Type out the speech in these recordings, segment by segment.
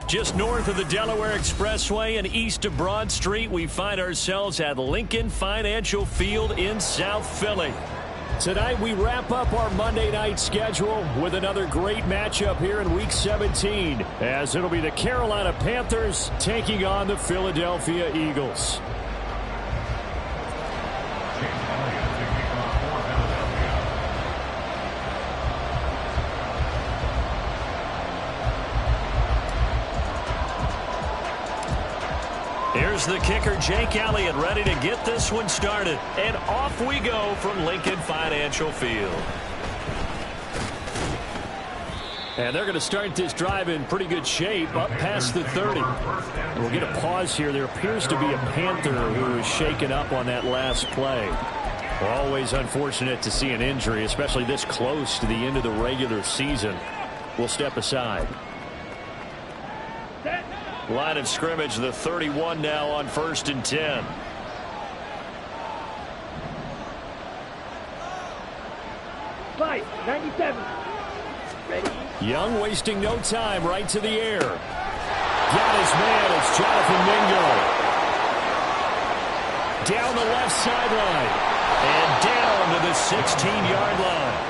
Just north of the Delaware Expressway and east of Broad Street, we find ourselves at Lincoln Financial Field in South Philly. Tonight we wrap up our Monday night schedule with another great matchup here in Week 17, as it'll be the Carolina Panthers taking on the Philadelphia Eagles. Here's the kicker, Jake Elliott, ready to get this one started. And off we go from Lincoln Financial Field. And they're going to start this drive in pretty good shape, up past the 30. And we'll get a pause here. There appears to be a Panther who is shaken up on that last play. Always unfortunate to see an injury, especially this close to the end of the regular season. We'll step aside. Line of scrimmage, the 31 now on 1st and 10. Fight, 97. Ready? Young wasting no time, right to the air. Got his man, it's Jonathan Mingo. Down the left sideline. And down to the 16-yard line.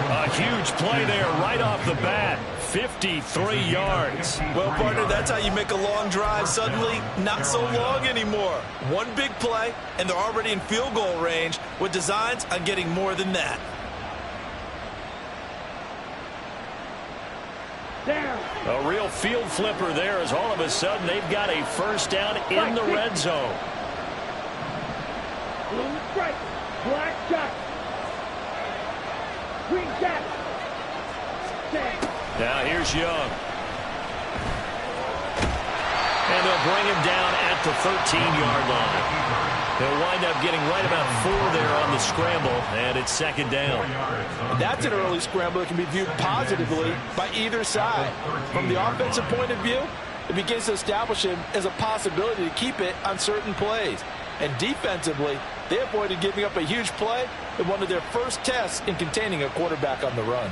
A huge play there right off the bat. 53 yards. Well, partner, that's how you make a long drive suddenly not so long anymore. One big play, and they're already in field goal range with designs on getting more than that. Down. A real field flipper there, as all of a sudden they've got a first down in the red zone. Blue stripe. Black shot. Green shot. Now here's Young. And they'll bring him down at the 13-yard line. They'll wind up getting right about 4 there on the scramble, and it's 2nd down. And that's an early scramble that can be viewed positively by either side. From the offensive point of view, it begins to establish him as a possibility to keep it on certain plays. And defensively, they avoided giving up a huge play in one of their first tests in containing a quarterback on the run.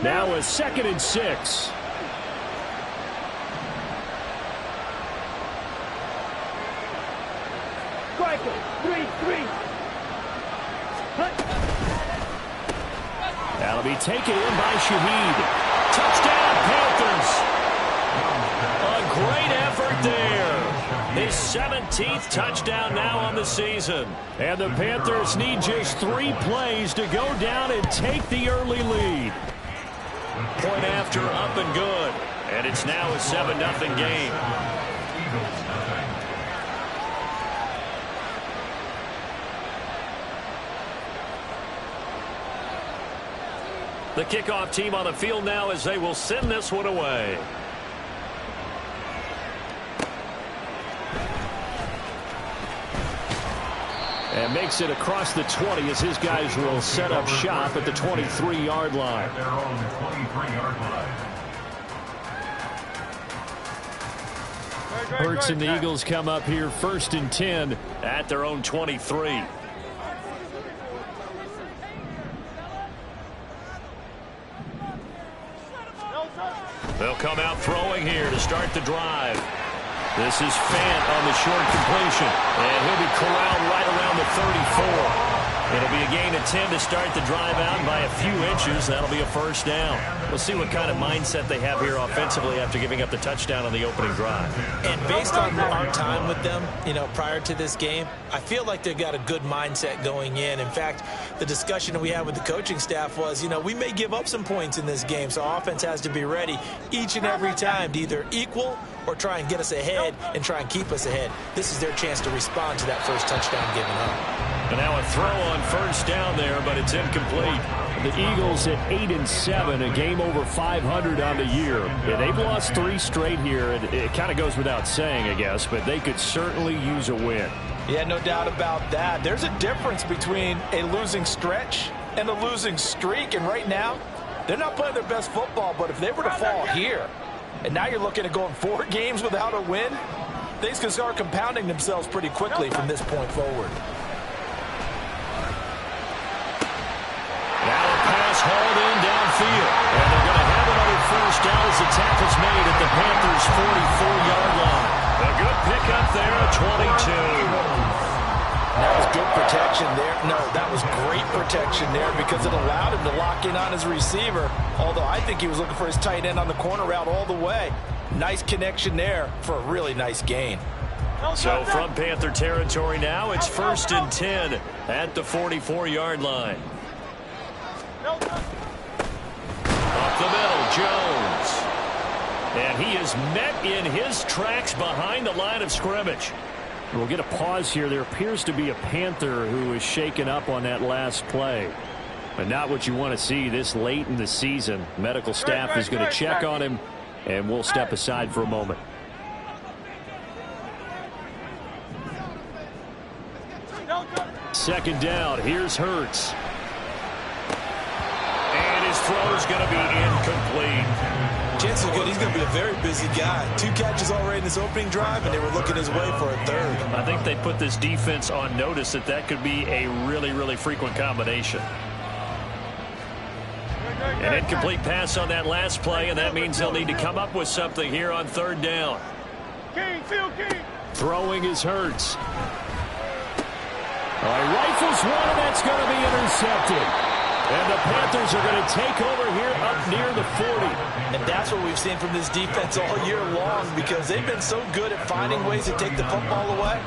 Now a 2nd and 6. Striker, 3-3. That'll be taken in by Shaheed. Touchdown, Panthers. A great effort there. His 17th touchdown now on the season. And the Panthers need just 3 plays to go down and take the early lead. Point after, up and good. And it's now a 7-0 game. The kickoff team on the field now as they will send this one away. And makes it across the 20 as his guys will set up shop at the 23-yard line. Hurts and the Eagles come up here 1st and 10 at their own 23. They'll come out throwing here to start the drive. This is Fant on the short completion. And he'll be corralled right around the 34. It'll be a gain of 10 to start the drive out by a few inches. That'll be a first down. We'll see what kind of mindset they have here offensively after giving up the touchdown on the opening drive. And based on our time with them, prior to this game, I feel like they've got a good mindset going in. In fact, the discussion we had with the coaching staff was, we may give up some points in this game, so offense has to be ready each and every time to either equal or try and get us ahead and try and keep us ahead. This is their chance to respond to that first touchdown given up. And now a throw on first down there, but it's incomplete. The Eagles at 8-7, a game over 500 on the year. Yeah, they've lost 3 straight here. It kind of goes without saying, I guess, but they could certainly use a win. Yeah, no doubt about that. There's a difference between a losing stretch and a losing streak, and right now, they're not playing their best football, but if they were to fall here, and now you're looking at going 4 games without a win, things can start compounding themselves pretty quickly from this point forward. Now a pass hauled in downfield. And they're going to have another first down as the tackle's made at the Panthers the 22. That was good protection there. No, that was great protection there because it allowed him to lock in on his receiver. Although I think he was looking for his tight end on the corner route all the way. Nice connection there for a really nice gain. So from Panther territory now, it's 1st and 10 at the 44-yard line. Up the middle, Jones. And he is met in his tracks behind the line of scrimmage. We'll get a pause here. There appears to be a Panther who is shaken up on that last play. But not what you want to see this late in the season. Medical staff is going to check on him, and we'll step aside for a moment. Second down. Here's Hurts. And his throw is going to be incomplete. Chances are good he's going to be a very busy guy. 2 catches already in this opening drive, and they were looking his way for a 3rd. I think they put this defense on notice that could be a really, really frequent combination. An incomplete pass on that last play, and that means they'll need to come up with something here on 3rd down. Throwing is Hurts. Rifles one, and that's going to be intercepted. And the Panthers are going to take over here up near the 40. And that's what we've seen from this defense all year long because they've been so good at finding ways to take the football away.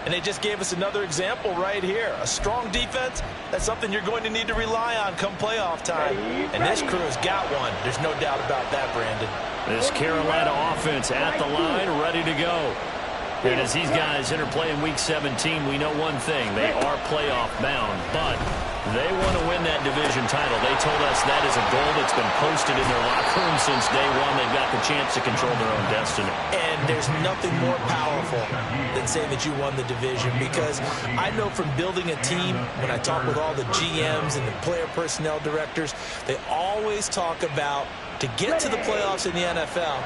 And they just gave us another example right here. A strong defense, that's something you're going to need to rely on come playoff time. And this crew has got one. There's no doubt about that, Brandon. This Carolina offense at the line, ready to go. And as these guys interplay in Week 17, we know one thing. They are playoff bound, but they want to win that division title. They told us that is a goal that's been posted in their locker room since day one. They've got the chance to control their own destiny. And there's nothing more powerful than saying that you won the division because I know from building a team, when I talk with all the GMs and the player personnel directors, they always talk about to get to the playoffs in the NFL,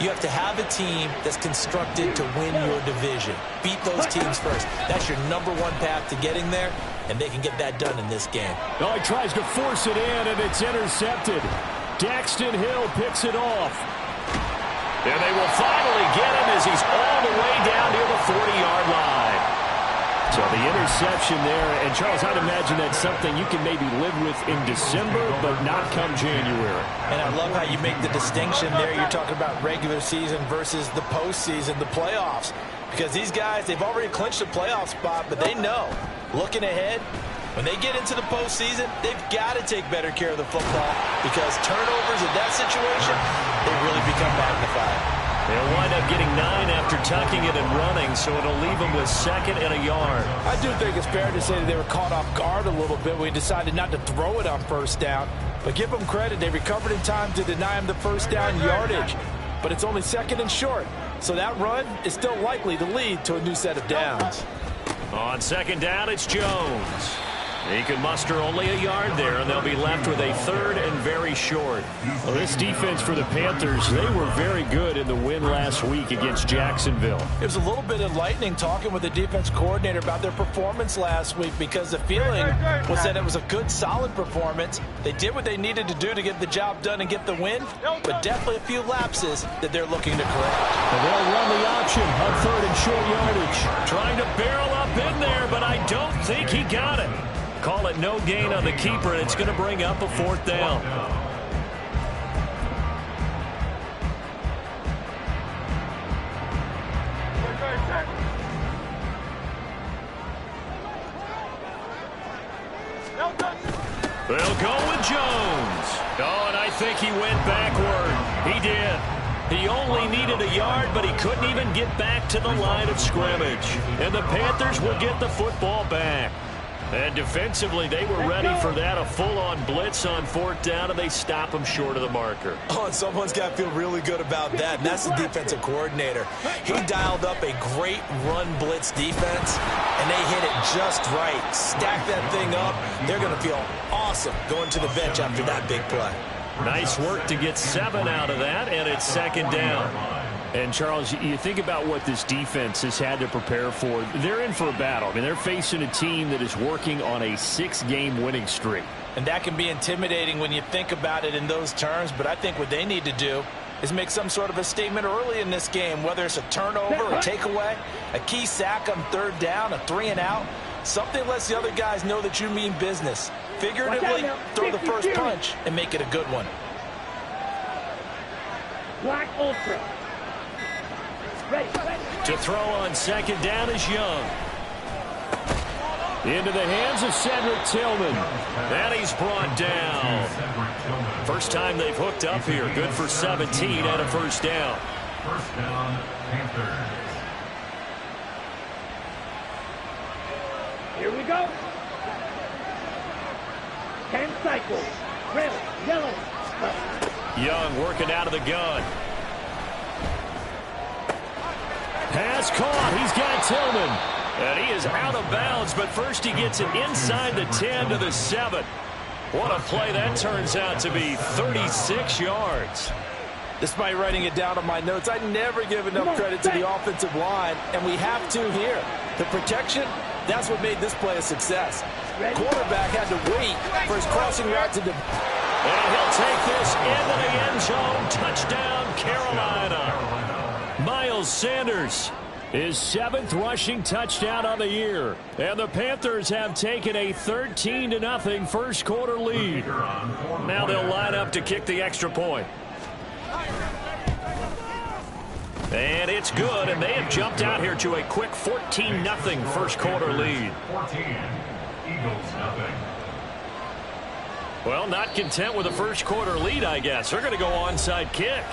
you have to have a team that's constructed to win your division. Beat those teams first. That's your #1 path to getting there, and they can get that done in this game. Oh, he tries to force it in, and it's intercepted. Daxton Hill picks it off. And they will finally get him as he's all the way down near the 40-yard line. So the interception there, and Charles, I'd imagine that's something you can maybe live with in December, but not come January. And I love how you make the distinction there. You're talking about regular season versus the postseason, the playoffs. Because these guys, they've already clinched a playoff spot, but they know, looking ahead, when they get into the postseason, they've got to take better care of the football because turnovers in that situation, they really become magnified. They'll wind up getting 9 after tucking it and running, so it'll leave them with 2nd and a yard. I do think it's fair to say that they were caught off guard a little bit when we decided not to throw it on 1st down. But give them credit. They recovered in time to deny him the 1st down yardage. But it's only 2nd and short. So that run is still likely to lead to a new set of downs. On 2nd down, it's Jones. He can muster only a yard there, and they'll be left with a 3rd and very short. Well, this defense for the Panthers, they were very good in the win last week against Jacksonville. It was a little bit enlightening talking with the defense coordinator about their performance last week because the feeling was that it was a good, solid performance. They did what they needed to do to get the job done and get the win, but definitely a few lapses that they're looking to correct. And they'll run the option on 3rd and short yardage. Trying to barrel up in there, but I don't think he got it. Call it no gain on the keeper, and it's going to bring up a 4th down. They'll go with Jones. Oh, and I think he went backward. He did. He only needed a yard, but he couldn't even get back to the line of scrimmage. And the Panthers will get the football back. And defensively, they were ready for that, a full-on blitz on 4th down, and they stop him short of the marker. Oh, and someone's got to feel really good about that, and that's the defensive coordinator. He dialed up a great run blitz defense, and they hit it just right. Stack that thing up. They're going to feel awesome going to the bench after that big play. Nice work to get 7 out of that, and it's 2nd down. And, Charles, you think about what this defense has had to prepare for. They're in for a battle. I mean, they're facing a team that is working on a 6-game winning streak. And that can be intimidating when you think about it in those terms, but I think what they need to do is make some sort of a statement early in this game, whether it's a turnover, a takeaway, a key sack on third down, a 3-and-out. Something lets the other guys know that you mean business. Figuratively, throw the first punch and make it a good one. Black Ultra. Ready. To throw on second down is Young. Into the hands of Cedric Tillman. And he's brought down. First time they've hooked up here. Good for 17 and a first down. First down, Panthers. Here we go. 10 cycles. Red, yellow. Young working out of the gun. Pass caught. He's got Tillman. And he is out of bounds, but first he gets it inside the 10 to the 7. What a play that turns out to be. 36 yards. Despite writing it down on my notes, I never give enough credit to the offensive line, and we have to here. The protection, that's what made this play a success. Quarterback had to wait for his crossing route to and he'll take this into the end zone. Touchdown, Carolina. Miles Sanders, his 7th rushing touchdown of the year. And the Panthers have taken a 13-0 first quarter lead. Now they'll line up to kick the extra point. And it's good, and they have jumped out here to a quick 14-0 first quarter lead. 14, Eagles nothing. Well, not content with a first quarter lead, I guess. They're going to go onside kick.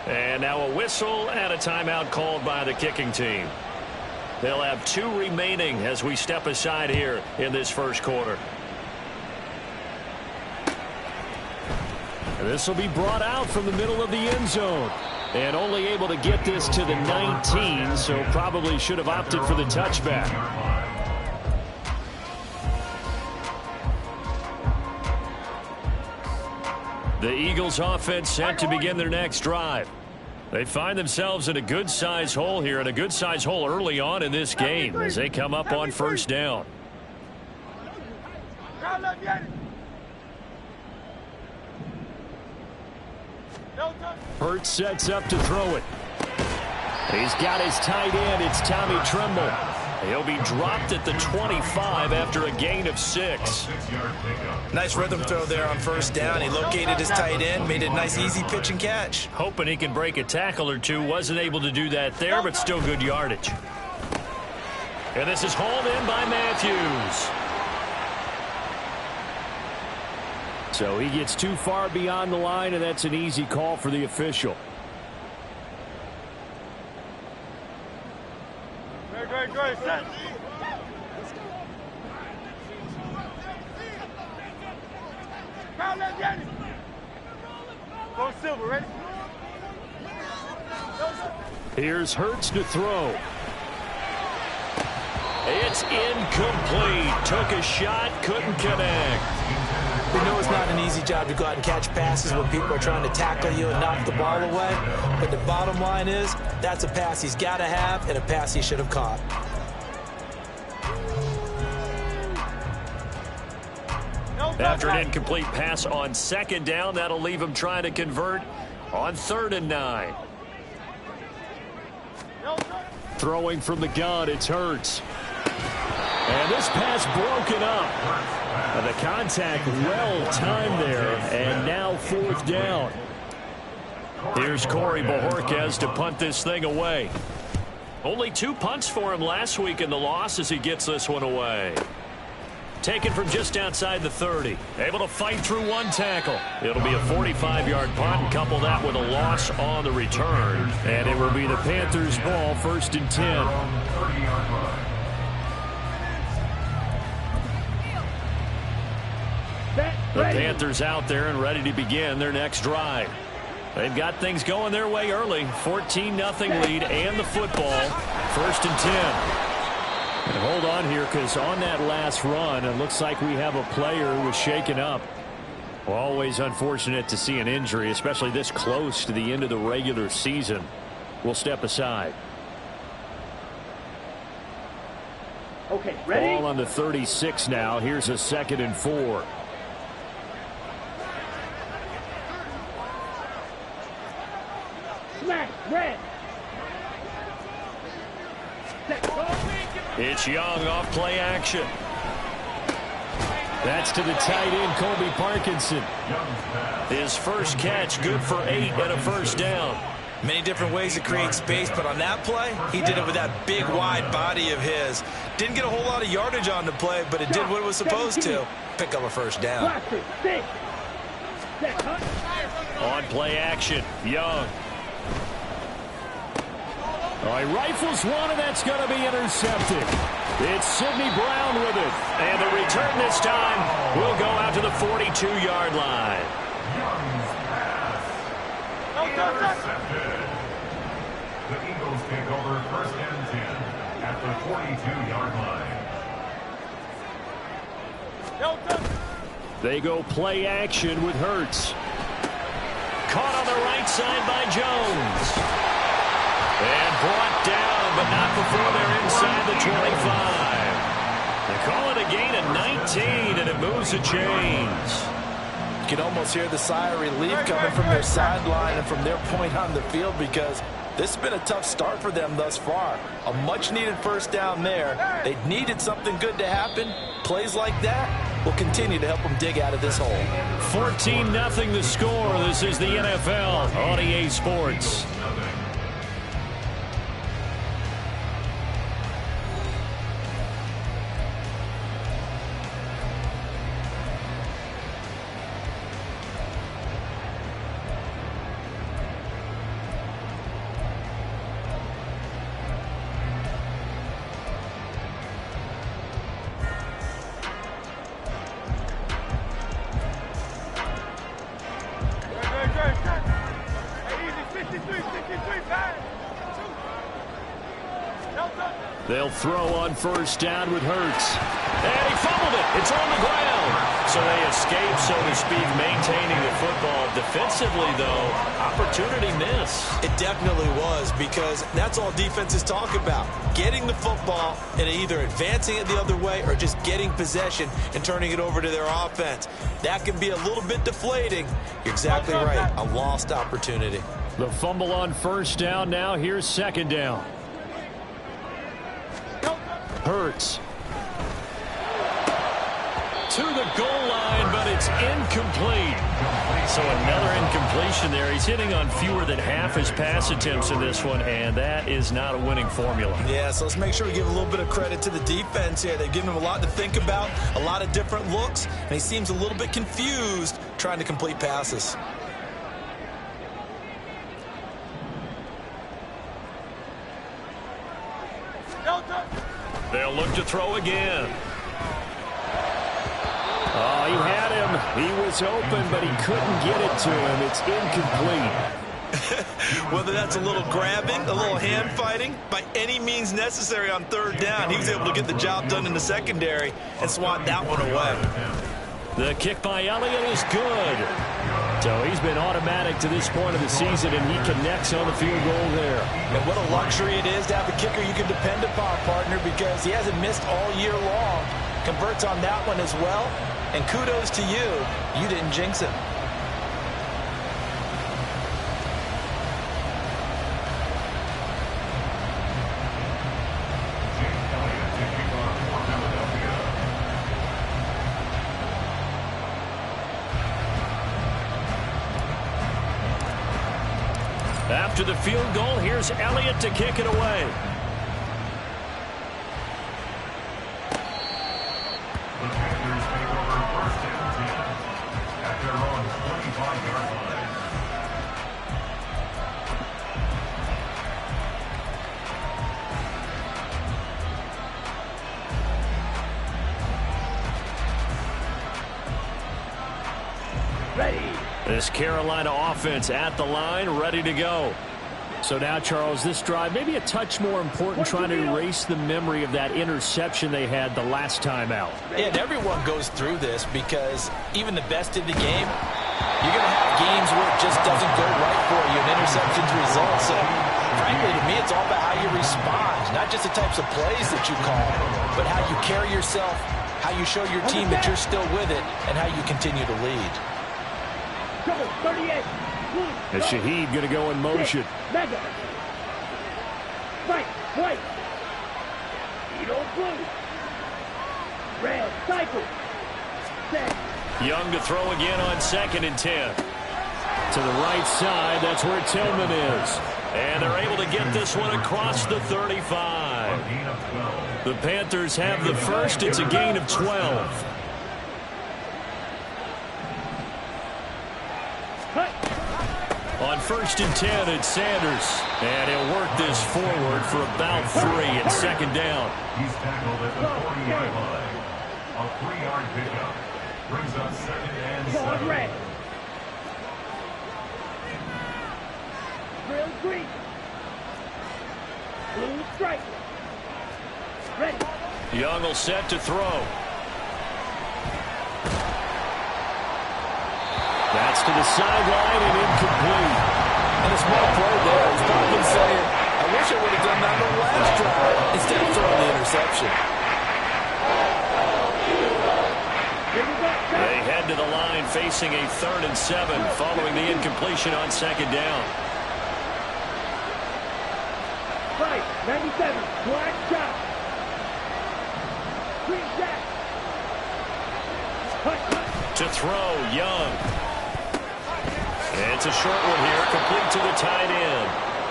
And now a whistle and a timeout called by the kicking team. They'll have 2 remaining as we step aside here in this first quarter. And this will be brought out from the middle of the end zone. And only able to get this to the 19, so probably should have opted for the touchback. The Eagles offense set to begin their next drive. They find themselves in a good-sized hole here, and a good-sized hole early on in this game as they come up on first down. Hurts sets up to throw it. He's got his tight end. It's Tommy Tremble. He'll be dropped at the 25 after a gain of 6. Nice rhythm throw there on first down. He located his tight end, made a nice easy pitch and catch. Hoping he can break a tackle or two. Wasn't able to do that there, but still good yardage. And this is hauled in by Matthews. So he gets too far beyond the line, and that's an easy call for the official. Great, set. Go Silver, ready? Here's Hurts to throw. It's incomplete. Took a shot, couldn't connect. We know it's not an easy job to go out and catch passes when people are trying to tackle you and knock the ball away. But the bottom line is, that's a pass he's got to have and a pass he should have caught. After an incomplete pass on second down, that'll leave him trying to convert on 3rd and 9. Throwing from the gun, it's Hurts. And this pass broken up. The contact well timed there, and now 4th down. Here's Corey Bojorquez to punt this thing away. Only 2 punts for him last week in the loss as he gets this one away. Taken from just outside the 30. Able to fight through 1 tackle. It'll be a 45-yard punt, and couple that with a loss on the return. And it will be the Panthers' ball, 1st and 10. The Panthers out there and ready to begin their next drive. They've got things going their way early. 14-0 lead and the football. 1st and 10. And hold on here, because on that last run, it looks like we have a player who was shaken up. Always unfortunate to see an injury, especially this close to the end of the regular season. We'll step aside. Okay, ready? Ball on the 36 now. Here's a 2nd and 4. Red. Set. Go. It's Young off play action. That's to the tight end, Colby Parkinson. His first catch, good for 8 and a first down. Many different ways to create space, but on that play, he did it with that big, wide body of his. Didn't get a whole lot of yardage on the play, but it did what it was supposed to. Pick up a first down. Blaster. 6. Set. Hunt. On play action, Young. All right, rifles one, and that's going to be intercepted. It's Sidney Brown with it. And the return this time will go out to the 42-yard line. Young's pass. Intercepted. The Eagles take over first and 10 at the 42-yard line. They go play action with Hurts. Caught on the right side by Jones. And brought down, but not before they're inside the 25. They call it a gain of 19, and it moves the chains. You can almost hear the sigh of relief coming from their sideline and from their point on the field, because this has been a tough start for them thus far. A much-needed first down there. They needed something good to happen. Plays like that will continue to help them dig out of this hole. 14-0 the score. This is the NFL on EA Sports. They'll throw on first down with Hurts. And he fumbled it. It's on the ground. So they escape, so to speak, maintaining the football. Defensively, though, opportunity miss. It definitely was, because that's all defenses talk about. Getting the football and either advancing it the other way or just getting possession and turning it over to their offense. That can be a little bit deflating. You're exactly right. A lost opportunity. The fumble on first down. Now here's second down. Hurts. To the goal line, but it's incomplete. So another incompletion there. He's hitting on fewer than half his pass attempts in this one, and that is not a winning formula. Yeah, so let's make sure we give a little bit of credit to the defense here. They've given him a lot to think about, a lot of different looks, and he seems a little bit confused trying to complete passes. They'll look to throw again. Oh, he had him. He was open, but he couldn't get it to him. It's incomplete. Whether that's a little grabbing, a little hand fighting, by any means necessary on third down, he was able to get the job done in the secondary and swat that one away. The kick by Elliott is good. So he's been automatic to this point of the season, and he connects on the field goal there. And what a luxury it is to have a kicker you can depend upon, partner, because he hasn't missed all year long. Converts on that one as well. And kudos to you. You didn't jinx him. After the field goal, here's Elliott to kick it away. The Panthers take over first and 10 at their own 25-yard line. Ready. This Carolina offense at the line, ready to go. So now, Charles, this drive maybe a touch more important, trying to erase the memory of that interception they had the last time out. Yeah, and everyone goes through this, because even the best in the game, you're going to have games where it just doesn't go right for you, and interceptions result. So, frankly, to me, it's all about how you respond, not just the types of plays that you call, but how you carry yourself, how you show your team that you're still with it, and how you continue to lead. 38. And Shaheed going to go in motion. Mega. Fight. White. Edo blue. Red. Cycle. Set. Young to throw again on 2nd and 10. To the right side, that's where Tillman is. And they're able to get this one across the 35. The Panthers have the first. It's a gain of 12. On 1st and 10, it's Sanders. And he'll work this forward for about 3 and 2nd down. He's tackled at the 40-yard line. A 3-yard pickup brings up 2nd and 7. Red. Drill green. Blue stripe. Ready. Young will set to throw. That's to the sideline and incomplete. And a small play there. He's probably saying, I wish I would have done that on the last drive instead of throwing the interception. They head to the line facing a 3rd and 7 following the incompletion on 2nd down. Right, 97, black shot. Green jack. To throw, Young. And it's a short one here, complete to the tight end.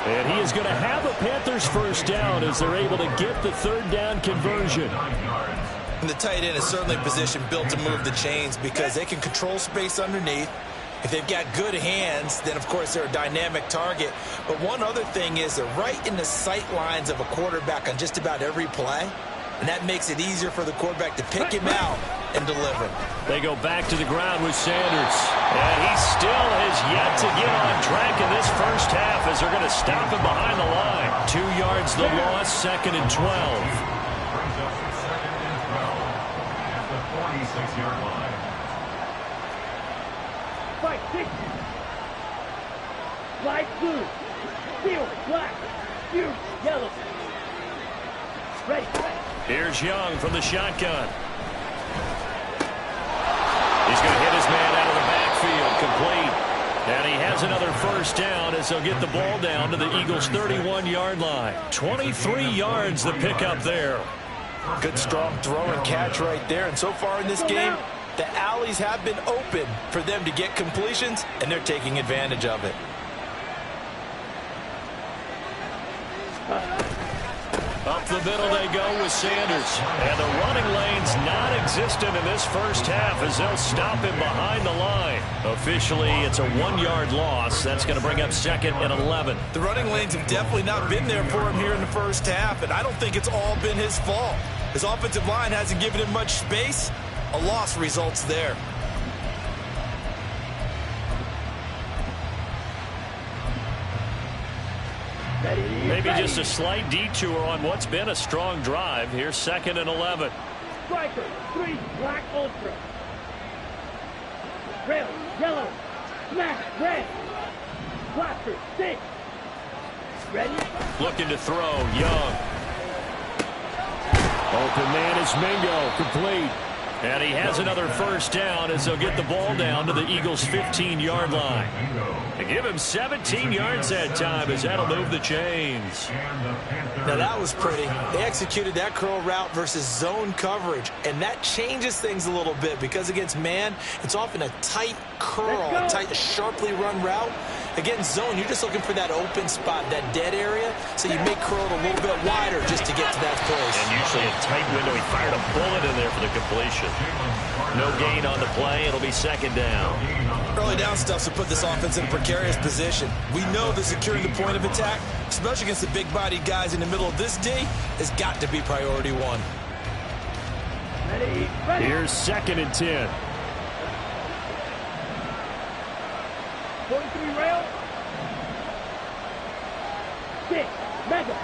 And he is going to have a Panthers first down as they're able to get the 3rd down conversion. And the tight end is certainly a position built to move the chains because they can control space underneath. If they've got good hands, then, of course, they're a dynamic target. But one other thing is they're right in the sight lines of a quarterback on just about every play. And that makes it easier for the quarterback to pick him out and deliver. They go back to the ground with Sanders. And he still has yet to get on track in this first half as they're going to stop him behind the line. 2 yards the loss, 2nd and 12. Brings up 2nd and 12 at the 46-yard line. Fight, 6. Light blue. Steel, black. Huge, yellow. Ready. Here's Young from the shotgun. He's going to hit his man out of the backfield, complete. And he has another first down as they'll get the ball down to the Eagles' 31-yard line. 23 yards the pickup there. Good strong throw and catch right there. And so far in this game, the alleys have been open for them to get completions, and they're taking advantage of it. Up the middle they go with Sanders. And the running lane's non-existent in this first half as they'll stop him behind the line. Officially, it's a 1-yard loss. That's going to bring up 2nd and 11. The running lanes have definitely not been there for him here in the first half, and I don't think it's all been his fault. His offensive line hasn't given him much space. A loss results there. Maybe just a slight detour on what's been a strong drive. Here's 2nd and 11. Striker, 3, black ultra. Red, yellow. Smash, red. Blaster, 6. Ready? Looking to throw, Young. Open man is Mingo, complete. And he has another first down as they'll get the ball down to the Eagles' 15-yard line. They give him 17 yards that time as that'll move the chains. Now that was pretty. They executed that curl route versus zone coverage, and that changes things a little bit because against man, it's often a tight curl, a tight, sharply run route. Against zone, you're just looking for that open spot, that dead area, so you may curl it a little bit wider just to get to that place. And usually a tight window. He fired a bullet in there for the completion. No gain on the play. It'll be 2nd down. Early down stuff to put this offense in a precarious position. We know that securing the point of attack, especially against the big-bodied guys in the middle of this D, has got to be priority 1. Ready, ready. Here's 2nd and 10. 43 rail. 6, mega.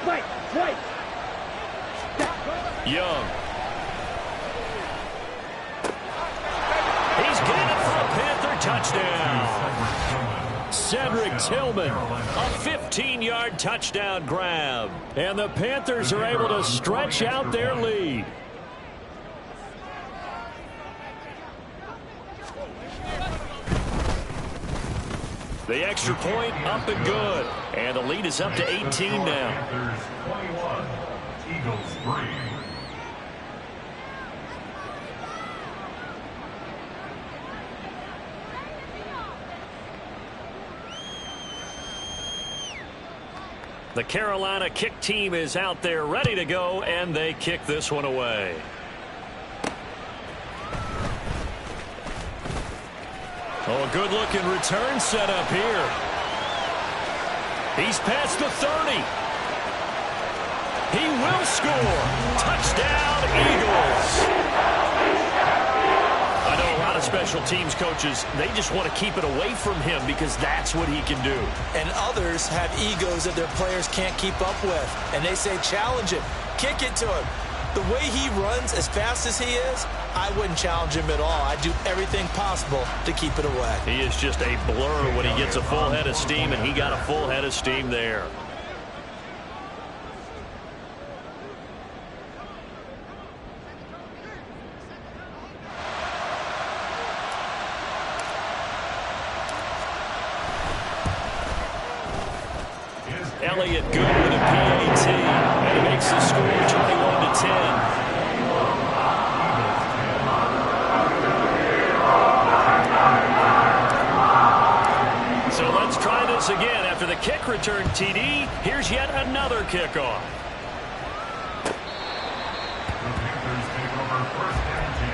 Fight, white. Young. He's got it for a Panther touchdown. Cedric Tillman. A 15-yard touchdown grab. And the Panthers are able to stretch out their lead. The extra point up and good. And the lead is up to 18 now. Panthers 21, Eagles 3. The Carolina kick team is out there ready to go, and they kick this one away. Oh, a good-looking return set up here. He's past the 30. He will score. Touchdown, Eagles. I know a lot of special teams coaches, they just want to keep it away from him because that's what he can do. And others have egos that their players can't keep up with. And they say, challenge him. Kick it to him. The way he runs as fast as he is, I wouldn't challenge him at all. I'd do everything possible to keep it away. He is just a blur when he gets a full head of steam, and he got a full head of steam there. Elliott good with a PAT, and he makes the score 21-10. So let's try this again. After the kick return TD, here's yet another kickoff. The Panthers take over 1st and 10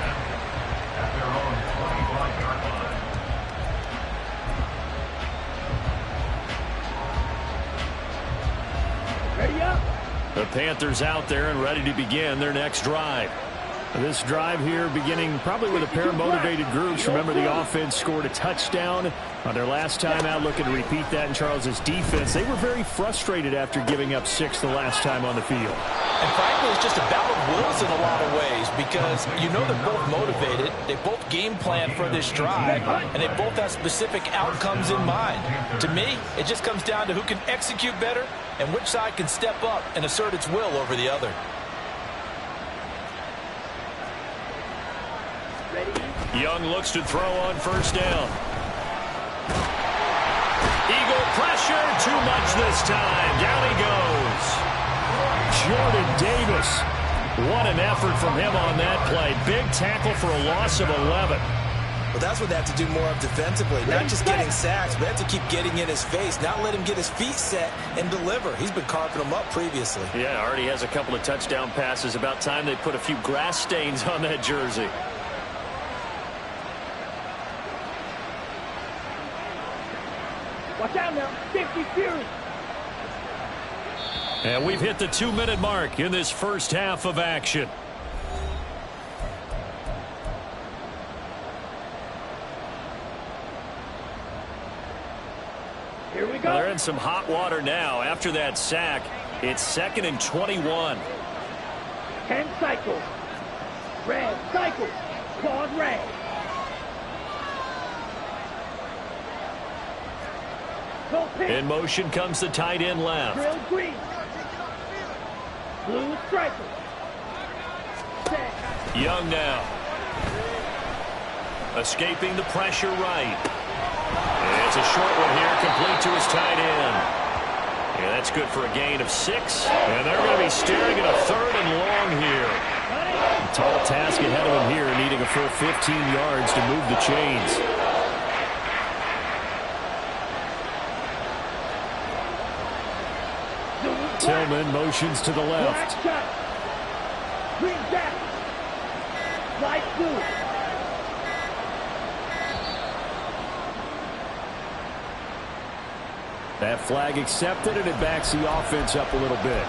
at their own 25-yard line. Ready up. The Panthers out there and ready to begin their next drive. This drive here beginning probably with a pair of motivated groups. Remember, the offense scored a touchdown on their last time out, looking to repeat that in Charles's defense. They were very frustrated after giving up 6 the last time on the field. And frankly, it's just a battle of wills in a lot of ways because you know they're both motivated. They both game plan for this drive, and they both have specific outcomes in mind. To me, it just comes down to who can execute better and which side can step up and assert its will over the other. Young looks to throw on 1st down. Eagle pressure, too much this time. Down he goes. Jordan Davis. What an effort from him on that play. Big tackle for a loss of 11. Well, that's what they have to do more of defensively. Not just getting sacks, but they have to keep getting in his face. Not let him get his feet set and deliver. He's been carving them up previously. Yeah, already has a couple of touchdown passes. About time they put a few grass stains on that jersey. Watch out now. Safety Fury. And we've hit the 2-minute mark in this first half of action. Here we go. Well, they're in some hot water now. After that sack, it's 2nd and 21. 10 cycles. Red cycle. Quad red. Go pink. In motion comes the tight end left. Drill green. Blue striker. Set. Young now. Escaping the pressure right. And it's a short one here, complete to his tight end. Yeah, that's good for a gain of 6. And they're going to be staring at a 3rd and long here. A tall task ahead of him here, needing a full 15 yards to move the chains. Tillman motions to the left. Black shot. Green jacket. Light blue. That flag accepted, and it backs the offense up a little bit.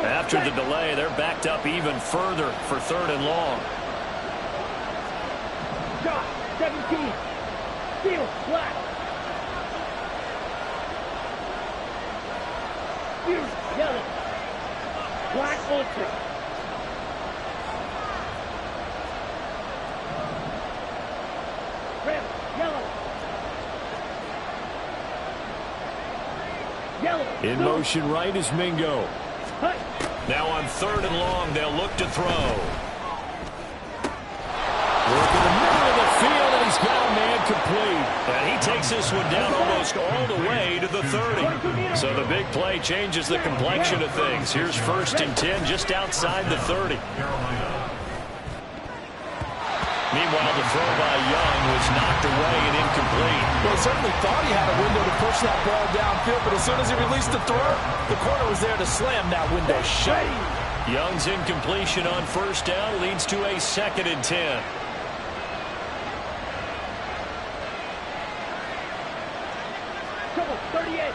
After the delay, they're backed up even further for 3rd and long. Shot. 17. Steel. Black. Fury. Yellow. Black ultra. Red. Yellow. Yellow. In motion right is Mingo. Now on 3rd and long, they'll look to throw. Work in the middle of the field, and he's got a man complete. And he takes this one down almost all the way to the 30. So the big play changes the complexion of things. Here's 1st and 10 just outside the 30. Meanwhile, the throw by Young was knocked away and incomplete. Well, he certainly thought he had a window to push that ball downfield, but as soon as he released the throw, the corner was there to slam that window shut. Young's incompletion on 1st down leads to a 2nd and 10. Trouble, 38.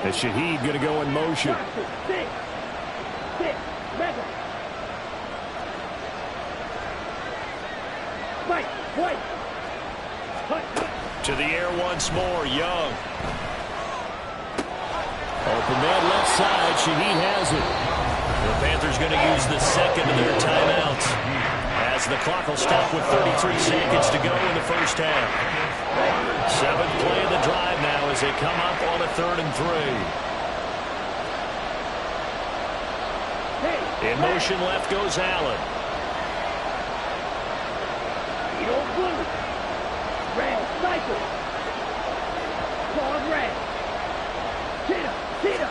And Shaheed going to go in motion. 6. Mega. White. To the air once more, Young. Open man left side. Shaheed has it. The Panthers going to use the 2nd of their timeouts, as the clock will stop with 33 seconds to go in the 1st half. 7th play of the drive now as they come up on a 3rd and 3. In motion left goes Allen. Red, cycle. Forward red. Cheetah.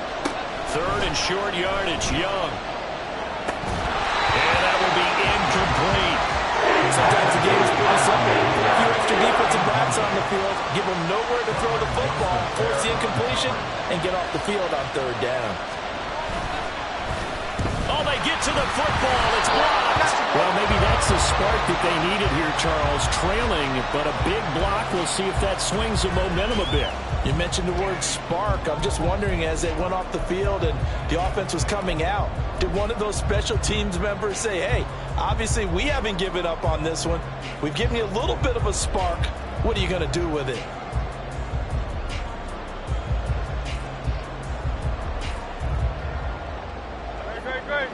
3rd and short yardage, Young. And that will be incomplete. Sometimes the game is pretty simple. Put a few extra defensive backs on the field, give them nowhere to throw the football, force the incompletion, and get off the field on 3rd down. Oh, they get to the football. It's blocked. Well, maybe that's the spark that they needed here, Charles. Trailing, but a big block. We'll see if that swings the momentum a bit. You mentioned the word spark. I'm just wondering, as they went off the field and the offense was coming out, did one of those special teams members say, hey, obviously we haven't given up on this one. We've given you a little bit of a spark. What are you going to do with it?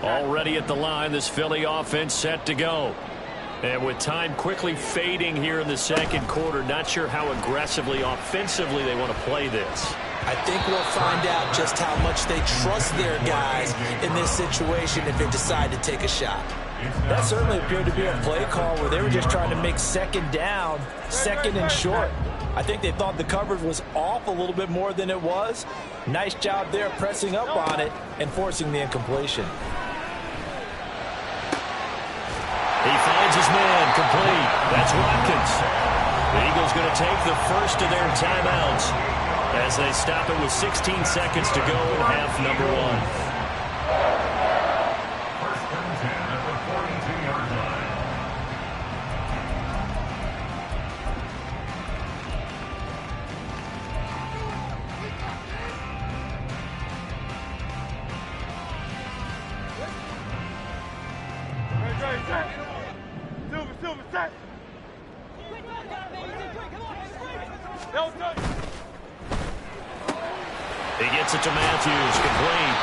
Already at the line, this Philly offense set to go. And with time quickly fading here in the 2nd quarter, not sure how aggressively, offensively they want to play this. I think we'll find out just how much they trust their guys in this situation if they decide to take a shot. That certainly appeared to be a play call where they were just trying to make 2nd down, 2nd and short. I think they thought the coverage was off a little bit more than it was. Nice job there pressing up on it and forcing the incompletion. He finds his man complete. That's Watkins. The Eagles going to take the 1st of their timeouts as they stop it with 16 seconds to go in half number 1. 1st and 10 at the 42-yard line. He gets it to Matthews, complete.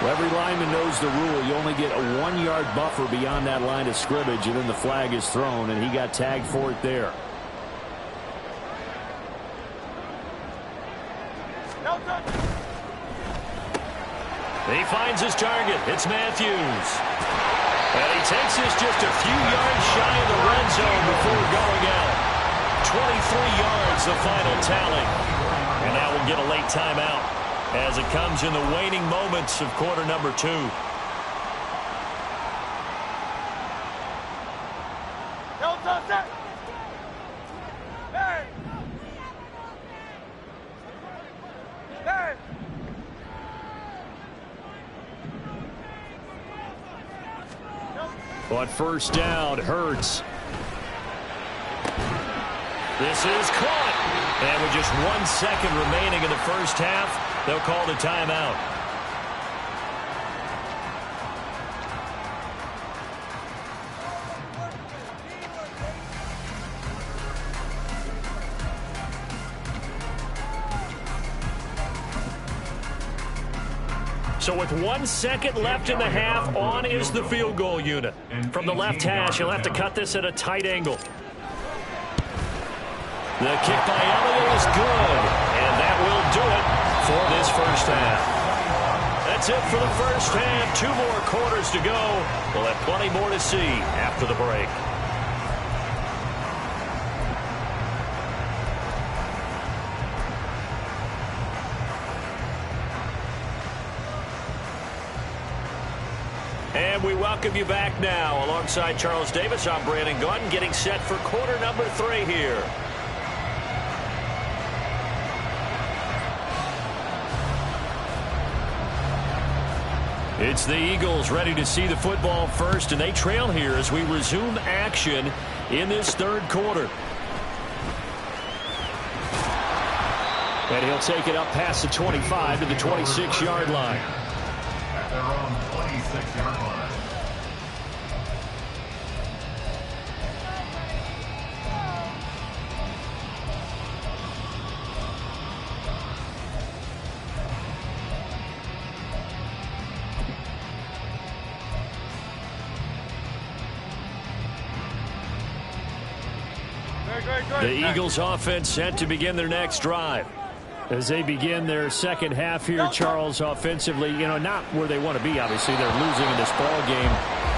Well, every lineman knows the rule. You only get a 1-yard buffer beyond that line of scrimmage, and then the flag is thrown, and he got tagged for it there. He finds his target. It's Matthews. And he takes this just a few yards shy of the red zone before going out. 23 yards, the final tally. And now we'll get a late timeout as it comes in the waning moments of quarter number 2. On 1st down, Hurts. This is caught. And with just 1 second remaining in the 1st half, they'll call the timeout. So with 1 second left in the half, on is the field goal unit. From the left hash, he'll have to cut this at a tight angle. The kick by Elliott is good, and that will do it for this first half. That's it for the first half. 2 more quarters to go. We'll have plenty more to see after the break. And we welcome you back now. Alongside Charles Davis, I'm Brandon Gaudin, getting set for quarter number 3 here. It's the Eagles ready to see the football first, and they trail here as we resume action in this third quarter. And he'll take it up past the 25 to the 26-yard line. At their own 26-yard line. The Eagles offense set to begin their next drive. As they begin their second half here, Charles, offensively, not where they want to be, obviously. They're losing in this ball game,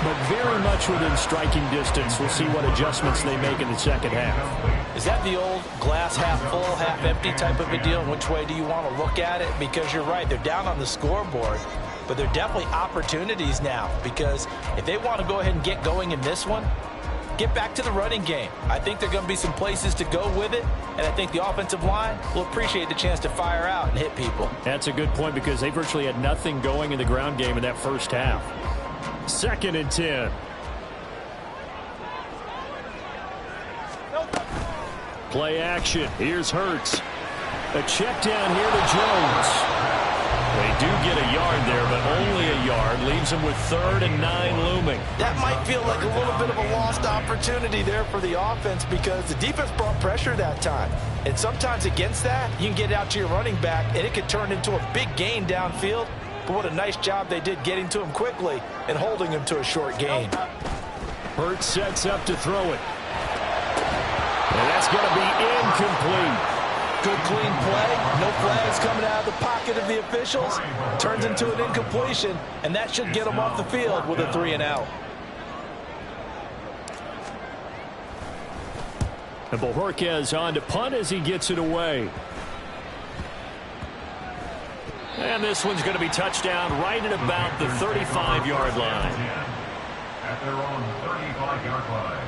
but very much within striking distance. We'll see what adjustments they make in the second half. Is that the old glass half full, half empty type of a deal? And which way do you want to look at it? Because you're right, they're down on the scoreboard, but they're definitely opportunities now, because if they want to go ahead and get going in this one, get back to the running game. I think there are going to be some places to go with it, and I think the offensive line will appreciate the chance to fire out and hit people. That's a good point, because they virtually had nothing going in the ground game in that first half. 2nd and 10. Play action. Here's Hurts. A check down here to Jones. They do get a yard there, but only a yard. Leaves them with 3rd and 9 looming. That might feel like a little bit of a lost opportunity there for the offense, because the defense brought pressure that time. And sometimes against that, you can get out to your running back, and it could turn into a big gain downfield. But what a nice job they did getting to him quickly and holding him to a short gain. Hurts sets up to throw it. And that's going to be incomplete. Good clean play. No flags coming out of the pocket of the officials. Turns into an incompletion, and that should get them off the field with a 3 and out. And Bojorquez on to punt as he gets it away. And this one's going to be touchdown right at about the 35-yard line. At their own 35-yard line.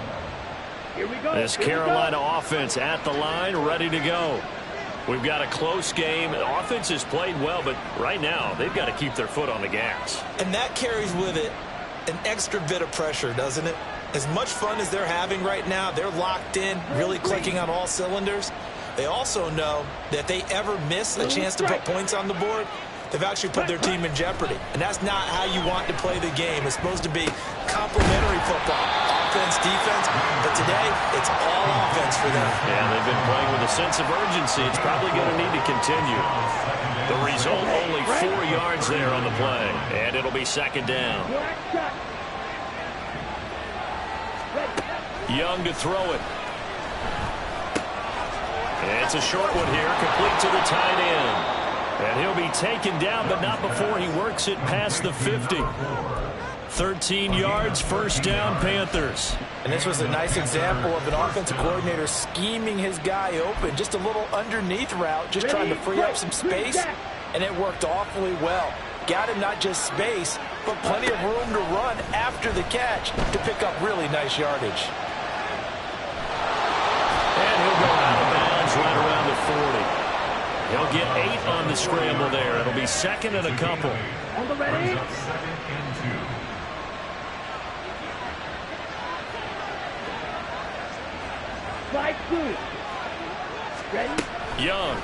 Here we go. This Carolina offense at the line, ready to go. We've got a close game. The offense has played well, but right now they've got to keep their foot on the gas. And that carries with it an extra bit of pressure, doesn't it? As much fun as they're having right now, they're locked in, really clicking on all cylinders. They also know that if they ever miss a chance to put points on the board, they've actually put their team in jeopardy. And that's not how you want to play the game. It's supposed to be complementary football, offense, defense. But today, it's all offense for them. Yeah, they've been playing with a sense of urgency. It's probably going to need to continue. The result, only 4 yards there on the play. And it'll be 2nd down. Young to throw it. It's a short one here, complete to the tight end. And he'll be taken down, but not before he works it past the 50. 13 yards, 1st down, Panthers. And this was a nice example of an offensive coordinator scheming his guy open. Just a little underneath route, just trying to free up some space, and it worked awfully well. Got him not just space, but plenty of room to run after the catch to pick up really nice yardage. And he'll go out of bounds right around the 40. He'll get 8 on the scramble there. It'll be 2nd and a couple. On the ready. 2nd and 2. Slide through. Ready? Young.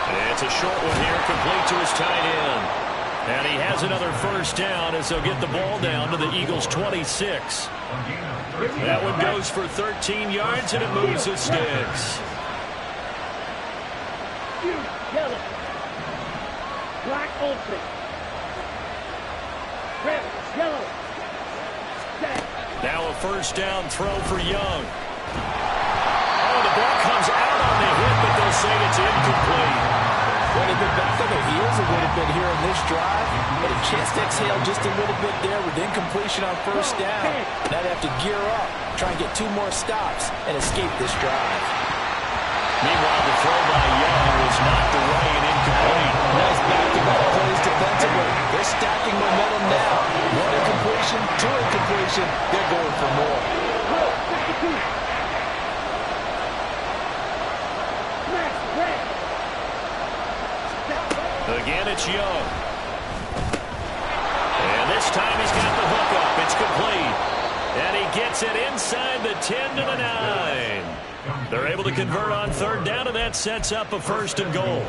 And it's a short one here, complete to his tight end. And he has another 1st down as they'll get the ball down to the Eagles' 26. That one goes for 13 yards, and it moves the sticks. Yellow. Black open. Red. Yellow. Set. Now a 1st down throw for Young. they've been back on their heels a little bit here in this drive, but a chance to exhale just a little bit there with incompletion on first down. Now they have to gear up, try and get 2 more stops, and escape this drive. Meanwhile, the throw by Young was knocked away and incomplete. Nice back-to-back plays defensively. They're stacking momentum now. 1 incompletion, 2 incompletion. They're going for more. Again, it's Young. And this time he's got the hook up. It's complete. And he gets it inside the 10 to the 9. They're able to convert on 3rd down, and that sets up a 1st and goal.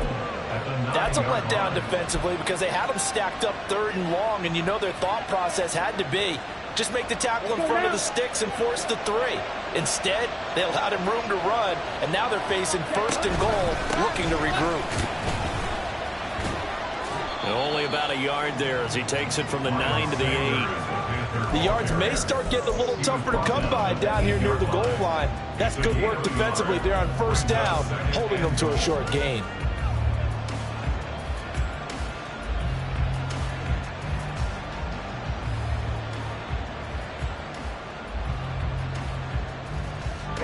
That's a letdown defensively because they had them stacked up 3rd and long, and you know their thought process had to be just make the tackle in front of the sticks and force the 3. Instead, they allowed him room to run, and now they're facing 1st and goal, looking to regroup. And only about a yard there as he takes it from the 9 to the 8. The yards may start getting a little tougher to come by down here near the goal line. That's good work defensively there on 1st down, holding them to a short gain.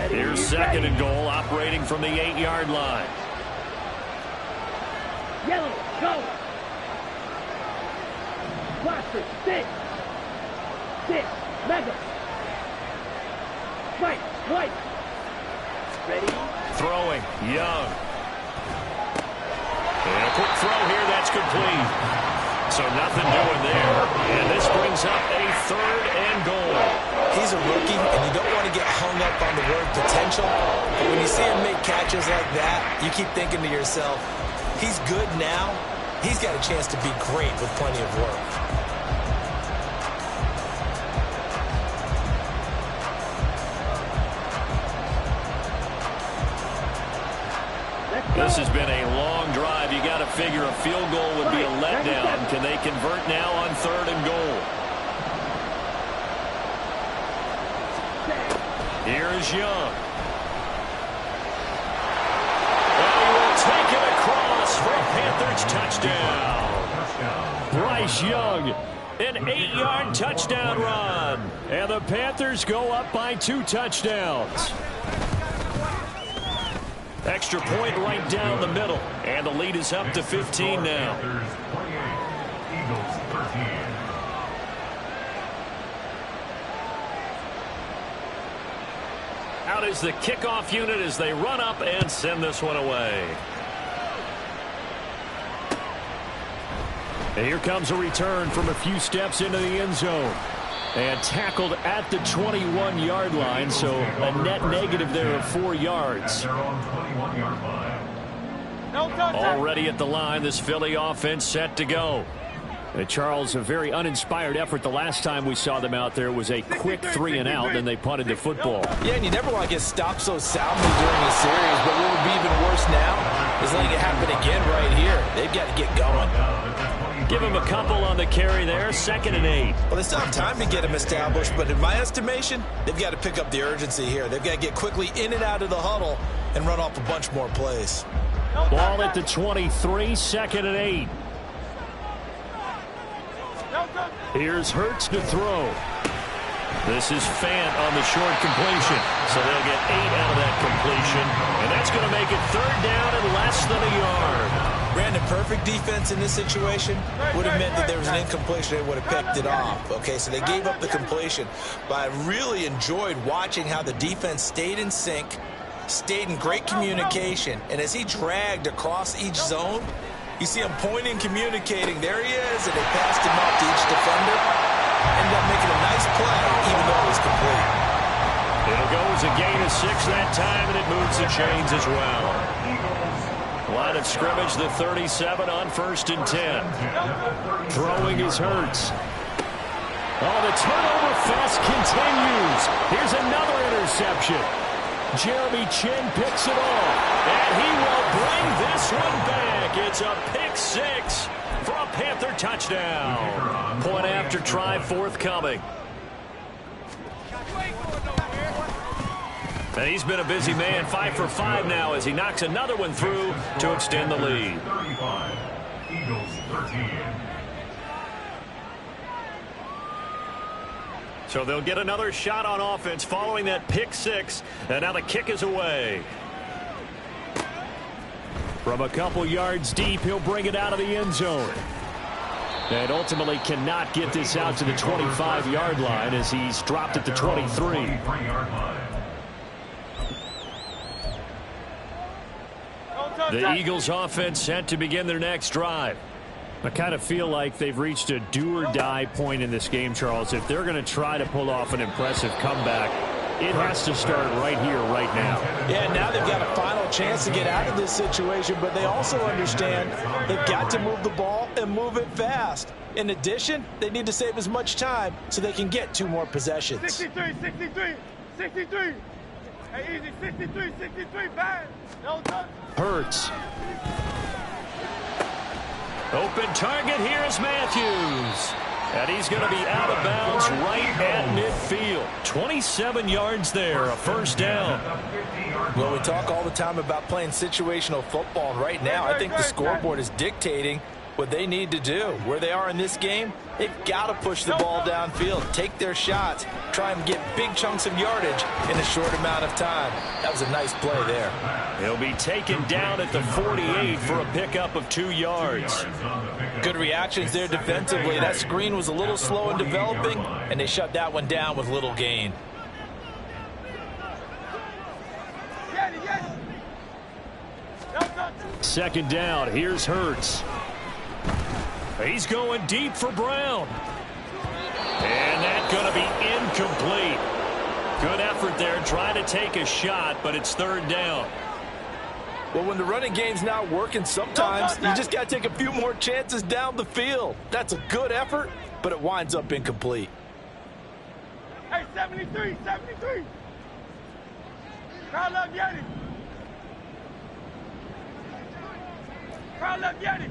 Here's 2nd and goal, operating from the 8-yard line. Yellow, go. Watson, sit. Sit. Mega. White. Ready. Throwing. Young. And a quick throw here. That's complete. So nothing doing there. And this brings up a 3rd and goal. He's a rookie, and you don't want to get hung up on the word potential. But when you see him make catches like that, you keep thinking to yourself, he's good now. He's got a chance to be great with plenty of work. This has been a long drive. You got to figure a field goal would be a letdown. Can they convert now on 3rd and goal? Here's Young. And he will take it across for a Panthers touchdown. Bryce Young, an 8-yard touchdown run. And the Panthers go up by 2 touchdowns. Extra point right down the middle. And the lead is up to 15 now. Eagles 13. Out is the kickoff unit as they run up and send this one away. And here comes a return from a few steps into the end zone. And tackled at the 21-yard line, so a net negative there of 4 yards. Already at the line, this Philly offense set to go. And Charles, a very uninspired effort the last time we saw them out there was a quick 3 and out, then they punted the football. Yeah, and you never want to get stopped so soundly during a series, but what would be even worse now is letting it happen again right here. They've got to get going. Give him a couple on the carry there, 2nd and 8. Well, they still have time to get him established, but in my estimation, they've got to pick up the urgency here. They've got to get quickly in and out of the huddle and run off a bunch more plays. Ball at the 23, 2nd and 8. Here's Hurts to throw. This is Fant on the short completion. So they'll get 8 out of that completion. And that's going to make it 3rd down and less than a yard. Brandon, perfect defense in this situation would have meant that there was an incompletion. They would have picked it off. Okay, so they gave up the completion. But I really enjoyed watching how the defense stayed in sync, stayed in great communication. And as he dragged across each zone, you see him pointing, communicating. There he is, and they passed him up to each defender. Ended up making a nice play, even though it was complete. It'll go as a gain of 6 that time, and it moves the chains as well. Line of scrimmage, the 37 on 1st and 10. Throwing is Hurts. Oh, the turnover fest continues. Here's another interception. Jeremy Chinn picks it off, and he will bring this one back. It's a pick 6 for a Panther touchdown. Point after try forthcoming. And he's been a busy man, 5 for 5 now as he knocks another one through to extend the lead. 35, Eagles 13. So they'll get another shot on offense following that pick 6, and now the kick is away. From a couple yards deep, he'll bring it out of the end zone. And ultimately cannot get this out to the 25-yard line as he's dropped at the 23. The Eagles offense set to begin their next drive. I kind of feel like they've reached a do-or-die point in this game, Charles. If they're going to try to pull off an impressive comeback, it has to start right here, right now. Yeah, now they've got a final chance to get out of this situation, but they also understand they've got to move the ball and move it fast. In addition, they need to save as much time so they can get 2 more possessions. 63, 63, 63. Hey, easy, 63, 63, bang. No touch. Hurts. Open target, here's Matthews. And he's going to be out of bounds right at midfield. 27 yards there, a first down. Well, we talk all the time about playing situational football, and right now I think the scoreboard is dictating what they need to do. Where they are in this game, they've got to push the ball downfield, take their shots, try and get big chunks of yardage in a short amount of time. That was a nice play there. He'll be taken down at the 48 for a pickup of 2 yards. Good reactions there defensively. That screen was a little slow in developing, and they shut that one down with little gain. Second down, here's Hurts. He's going deep for Brown. And that's going to be incomplete. Good effort there trying to take a shot, but it's third down. Well, when the running game's not working, sometimes you just got to take a few more chances down the field. That's a good effort, but it winds up incomplete. Hey, 73, 73. Crowd left Yeti. Crowd left Yeti.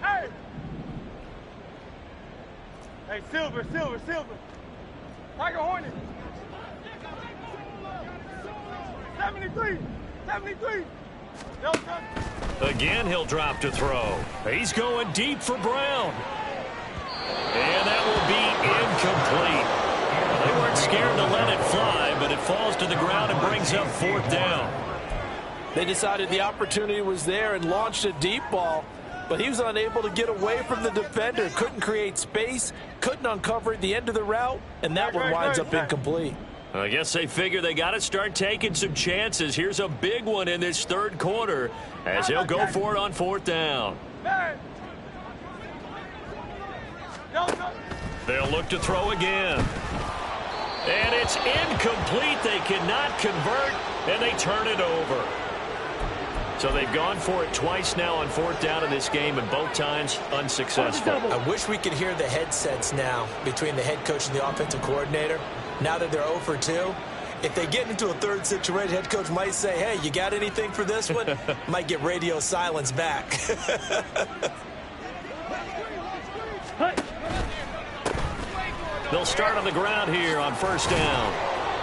Hey. Hey, Silver, Silver, Silver. Tiger Hornet. 73, 73. No touch. Again, he'll drop to throw. He's going deep for Brown. And that will be incomplete. They weren't scared to let it fly, but it falls to the ground and brings up fourth down. They decided the opportunity was there and launched a deep ball, but he was unable to get away from the defender. Couldn't create space, couldn't uncover the end of the route, and that one winds up incomplete. I guess they figure they got to start taking some chances. Here's a big one in this third quarter as he'll go for it on fourth down. They'll look to throw again. And it's incomplete. They cannot convert, and they turn it over. So they've gone for it twice now on fourth down in this game, and both times unsuccessful. I wish we could hear the headsets now between the head coach and the offensive coordinator. Now that they're 0 for 2, if they get into a third situation, head coach might say, hey, you got anything for this one? Might get radio silence back. They'll start on the ground here on first down.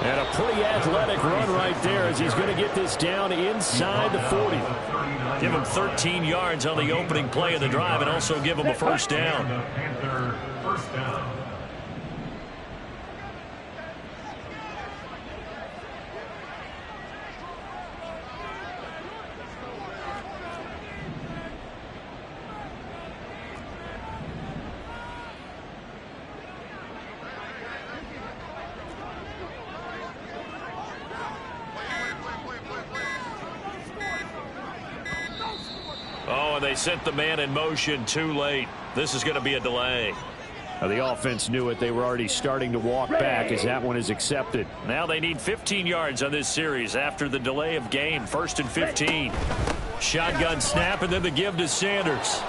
And a pretty athletic run right there as he's going to get this down inside the 40. Give him 13 yards on the opening play of the drive and also give him a first down. Panther first down. Oh, and they sent the man in motion too late. This is going to be a delay. The offense knew it. They were already starting to walk back as that one is accepted. Now they need 15 yards on this series after the delay of game. First and 15. Shotgun snap and then the give to Sanders.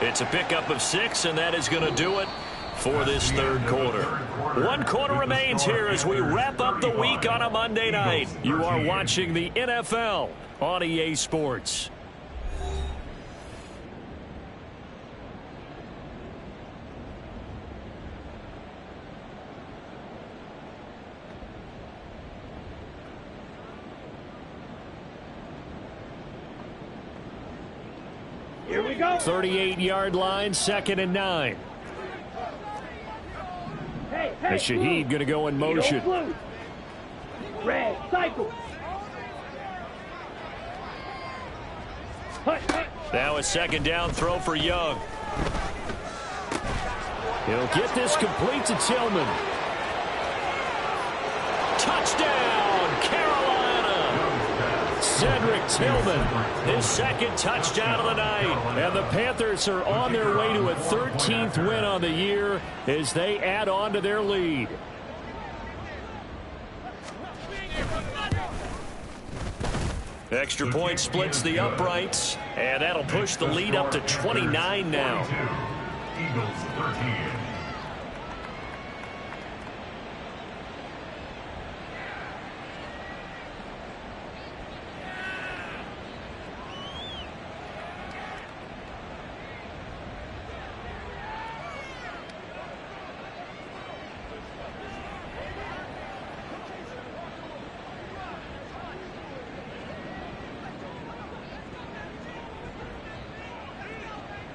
It's a pickup of 6, and that is going to do it for this third quarter. 1 quarter remains here as we wrap up the week on a Monday night. You are watching the NFL on EA Sports. Here we go. 38-yard line, 2nd and 9. Hey, And Shaheed going to go in motion. Red, cycle. Now a 2nd down throw for Young. He'll get this complete to Tillman. Touchdown, Carolina! Cedric Tillman. His 2nd touchdown of the night. And the Panthers are on their way to a 13th win on the year as they add on to their lead. Extra point splits the uprights, and that'll push the lead up to 29 now. Eagles 13.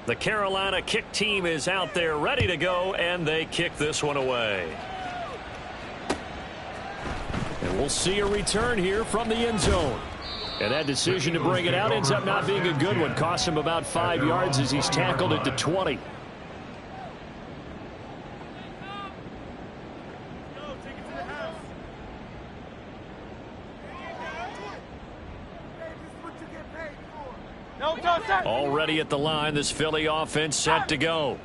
The Carolina kick team is out there ready to go, and they kick this one away. And we'll see a return here from the end zone. And that decision to bring it out ends up not being a good one. Cost him about 5 yards as he's tackled at the 20. Already at the line, this Philly offense set to go.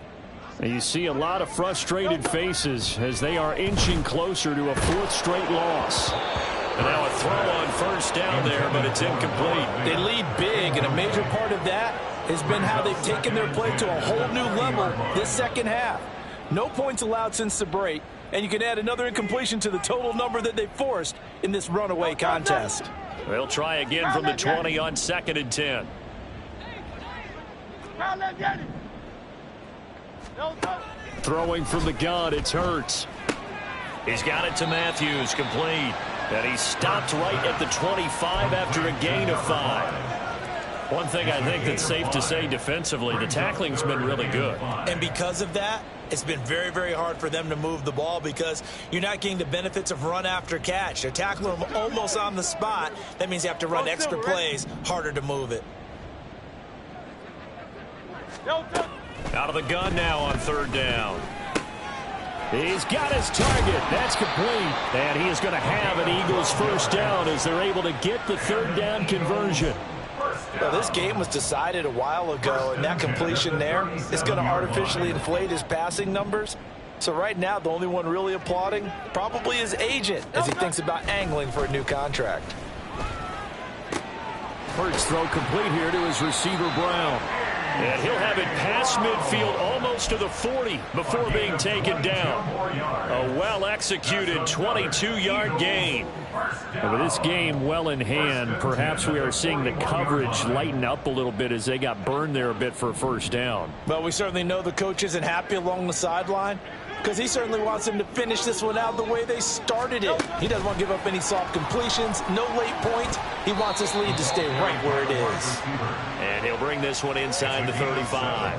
And you see a lot of frustrated faces as they are inching closer to a 4th straight loss. And now a throw on 1st down there, but it's incomplete. They lead big, and a major part of that has been how they've taken their play to a whole new level this 2nd half. No points allowed since the break, and you can add another incompletion to the total number that they forced in this runaway contest. They'll try again from the 20 on 2nd and 10. Throwing from the gun, it's Hurts. He's got it to Matthews, complete. And he stopped right at the 25 after a gain of 5. One thing I think that's safe to say defensively, the tackling's been really good. And because of that, it's been very, very hard for them to move the ball because you're not getting the benefits of run after catch. They're tackling them almost on the spot. That means you have to run extra plays, harder to move it. Out of the gun now on 3rd down. He's got his target. That's complete. And he is going to have an Eagles 1st down as they're able to get the 3rd down conversion. Well, this game was decided a while ago, and that completion there is going to artificially inflate his passing numbers. So right now, the only one really applauding probably his agent as he thinks about angling for a new contract. Hurts throw complete here to his receiver, Brown. And he'll have it past midfield almost to the 40 before being taken down. A well-executed 22-yard gain. And with this game well in hand, perhaps we are seeing the coverage lighten up a little bit as they got burned there a bit for a 1st down. Well, we certainly know the coach isn't happy along the sideline because he certainly wants them to finish this one out the way they started it. He doesn't want to give up any soft completions, no late points. He wants this lead to stay right where it is. And he'll bring this one inside the 35.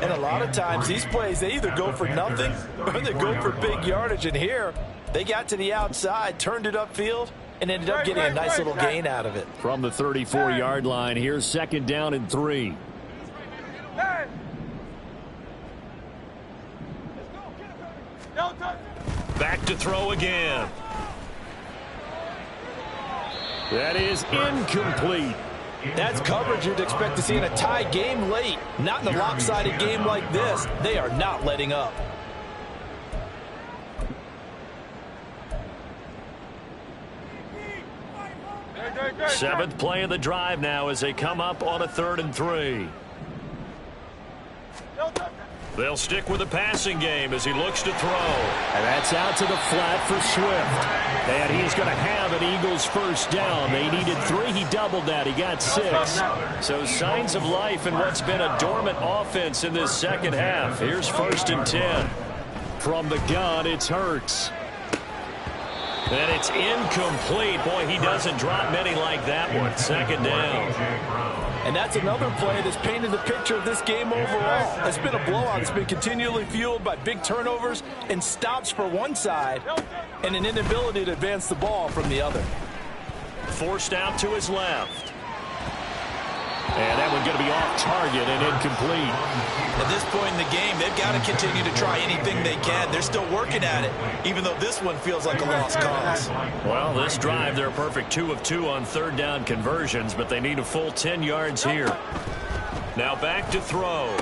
And a lot of times these plays, they either go for nothing or they go for big yardage. And here, they got to the outside, turned it upfield, and ended up getting a nice little gain out of it. From the 34-yard line, here's 2nd down and 3. Back to throw again. That is incomplete. That's coverage you'd expect to see in a tie game late. Not in a lopsided game like this. They are not letting up. Seventh play of the drive now as they come up on a 3rd and 3. They'll stick with the passing game as he looks to throw. And that's out to the flat for Swift. And he's going to have an Eagles 1st down. They needed 3. He doubled that. He got 6. So signs of life in what's been a dormant offense in this 2nd half. Here's 1st and 10. From the gun, it's Hurts. And it's incomplete. Boy, he doesn't drop many like that one. Second down. And that's another play that's painted the picture of this game overall. It's been a blowout. It's been continually fueled by big turnovers and stops for one side and an inability to advance the ball from the other. Forced out to his left. And that one going to be off target and incomplete. At this point in the game, they've got to continue to try anything they can. They're still working at it, even though this one feels like a lost cause. Well, this drive, they're a perfect 2 of 2 on third down conversions, but they need a full 10 yards here. Now back to throw.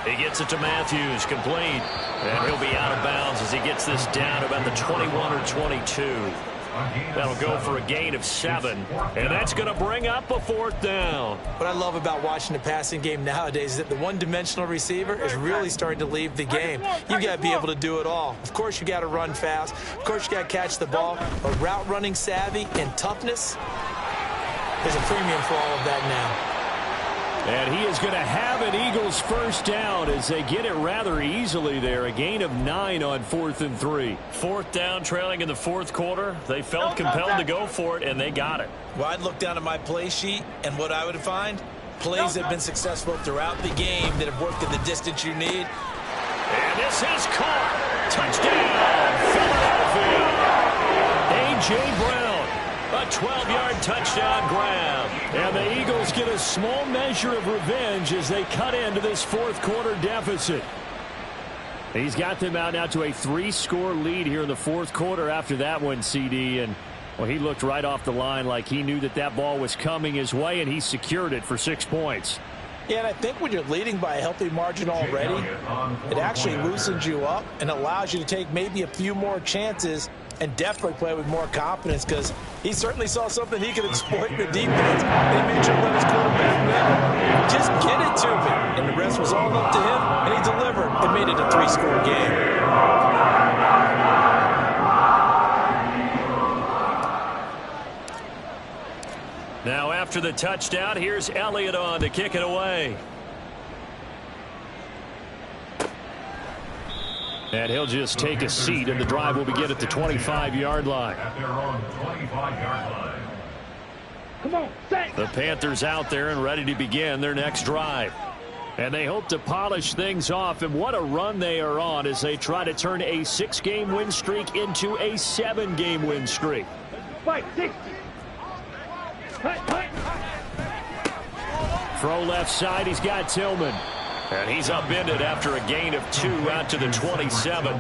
He gets it to Matthews, complete. And he'll be out of bounds as he gets this down about the 21 or 22. That'll go for a gain of 7, and that's going to bring up a 4th down. What I love about watching the passing game nowadays is that the one-dimensional receiver is really starting to leave the game. You've got to be able to do it all. Of course, you got to run fast. Of course, you got to catch the ball. But route running savvy and toughness, there's a premium for all of that now. And he is going to have an Eagles first down as they get it rather easily there. A gain of 9 on 4th and 3. 4th down, trailing in the 4th quarter. They felt compelled to go for it, and they got it. Well, I'd look down at my play sheet, and what I would find, plays that have been successful throughout the game that have worked at the distance you need. And this is caught. Touchdown, Philadelphia. A.J. Brown. A 12-yard touchdown grab. And the Eagles get a small measure of revenge as they cut into this 4th quarter deficit. He's got them out now to a 3-score lead here in the 4th quarter after that one, CD. And, well, he looked right off the line like he knew that that ball was coming his way, and he secured it for 6 points. Yeah, and I think when you're leading by a healthy margin already, it actually loosens you up and allows you to take maybe a few more chances and definitely play with more confidence, because he certainly saw something he could exploit in the defense. They made sure to let his quarterback know, just get it to me. And the rest was all up to him, and he delivered and made it a 3-score game. Now after the touchdown, here's Elliott on to kick it away. And he'll just take a seat, and the drive will begin at the 25-yard line. At their own 25-yard line. Come on, set. The Panthers out there and ready to begin their next drive. And they hope to polish things off, and what a run they are on as they try to turn a 6-game win streak into a 7-game win streak. Fight, 60. Throw left side, he's got Tillman. And he's upended after a gain of 2 out to the 27.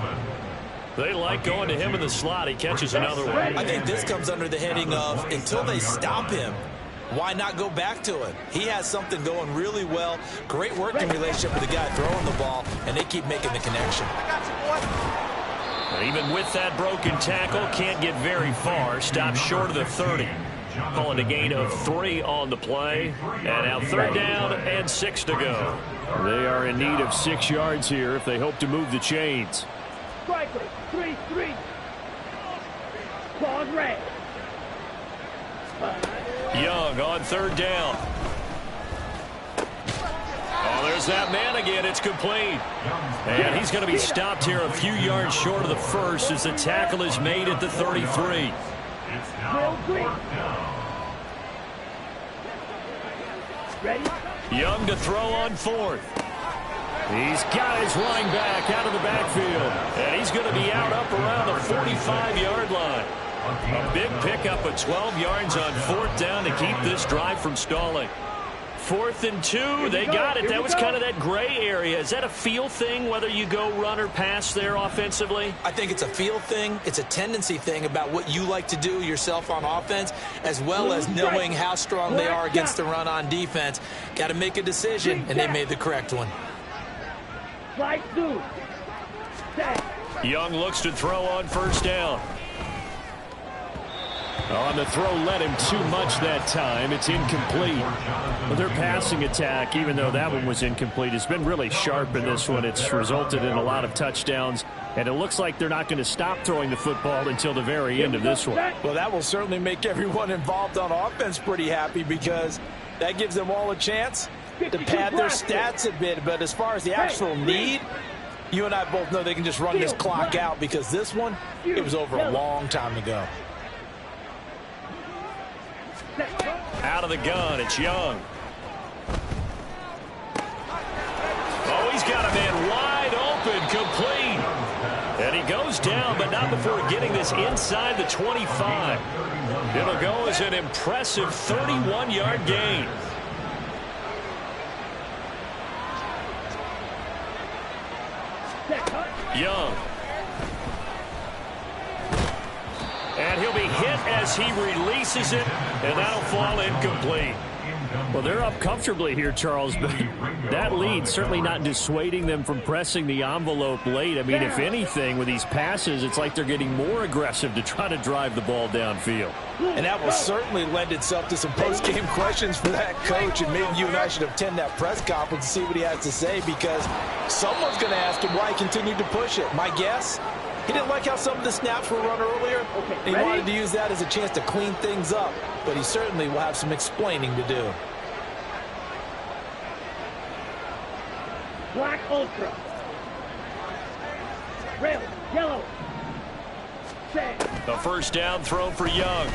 They like going to him in the slot. He catches another one. I think this comes under the heading of, until they stop him, why not go back to it? He has something going really well. Great working relationship with the guy throwing the ball, and they keep making the connection. And even with that broken tackle, can't get very far. Stops short of the 30. Calling a gain of 3 on the play. And now 3rd down and 6 to go. They are in need of 6 yards here if they hope to move the chains. Striker, 3-3. Claws red. Young on 3rd down. Oh, there's that man again. It's complete. And he's going to be stopped here a few yards short of the first as the tackle is made at the 33. Ready? Young to throw on 4th. He's got his running back out of the backfield. And he's going to be out up around the 45-yard line. A big pickup of 12 yards on 4th down to keep this drive from stalling. 4th and 2, they got it. That was kind of that gray area. Is that a feel thing, whether you go run or pass there offensively? I think it's a feel thing. It's a tendency thing about what you like to do yourself on offense, as well as knowing how strong they are against the run on defense. Got to make a decision, and they made the correct one. Slide through. Set. Young looks to throw on 1st down. On the throw, led him too much that time. It's incomplete. Well, their passing attack, even though that one was incomplete, has been really sharp in this one. It's resulted in a lot of touchdowns, and it looks like they're not going to stop throwing the football until the very end of this one. Well, that will certainly make everyone involved on offense pretty happy, because that gives them all a chance to pad their stats a bit. But as far as the actual need, You and I both know they can just run this clock out because this one, it was over a long time ago. Out of the gun, it's Young. Oh, he's got a man wide open, complete. And he goes down, but not before getting this inside the 25. It'll go as an impressive 31-yard gain. Young. And he'll be hit as he releases it, and that'll fall incomplete. Well, they're up comfortably here, Charles, but that lead certainly not dissuading them from pressing the envelope late. I mean, if anything, with these passes, it's like they're getting more aggressive to try to drive the ball downfield. And that will certainly lend itself to some post-game questions for that coach, and maybe you and I should attend that press conference and see what he has to say, because someone's going to ask him why he continued to push it. My guess, he didn't like how some of the snaps were run earlier, and he wanted to use that as a chance to clean things up, but he certainly will have some explaining to do. Black Ultra. Red, yellow. A first down throw for Young.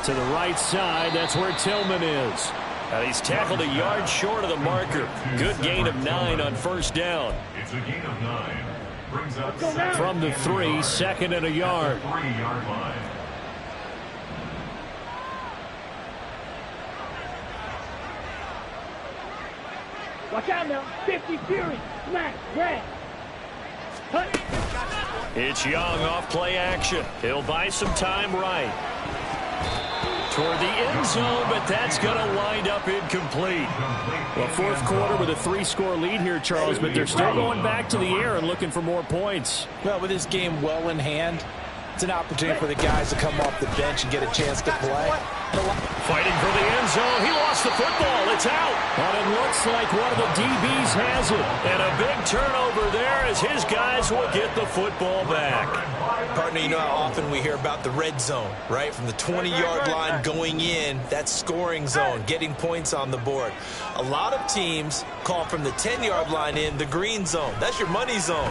To the right side, that's where Tillman is. And he's tackled a yard short of the marker. Good gain of 9 on first down. It's a gain of 9. Brings up From the 3, second and a yard. 3-yard line. Watch out now. 50 Fury. Smack. Red. Hut. It's Young off play action. He'll buy some time right. Toward the end zone, but that's going to wind up incomplete. Well, fourth quarter with a 3-score lead here, Charles, but they're still going back to the air and looking for more points. Well, with this game well in hand, it's an opportunity for the guys to come off the bench and get a chance to play. Fighting for the end zone. He lost the football. It's out. And it looks like one of the DBs has it. And a big turnover there as his guys will get the football back. Partner, you know how often we hear about the red zone, right? From the 20-yard line going in, that scoring zone, getting points on the board. A lot of teams call from the 10-yard line in the green zone. That's your money zone.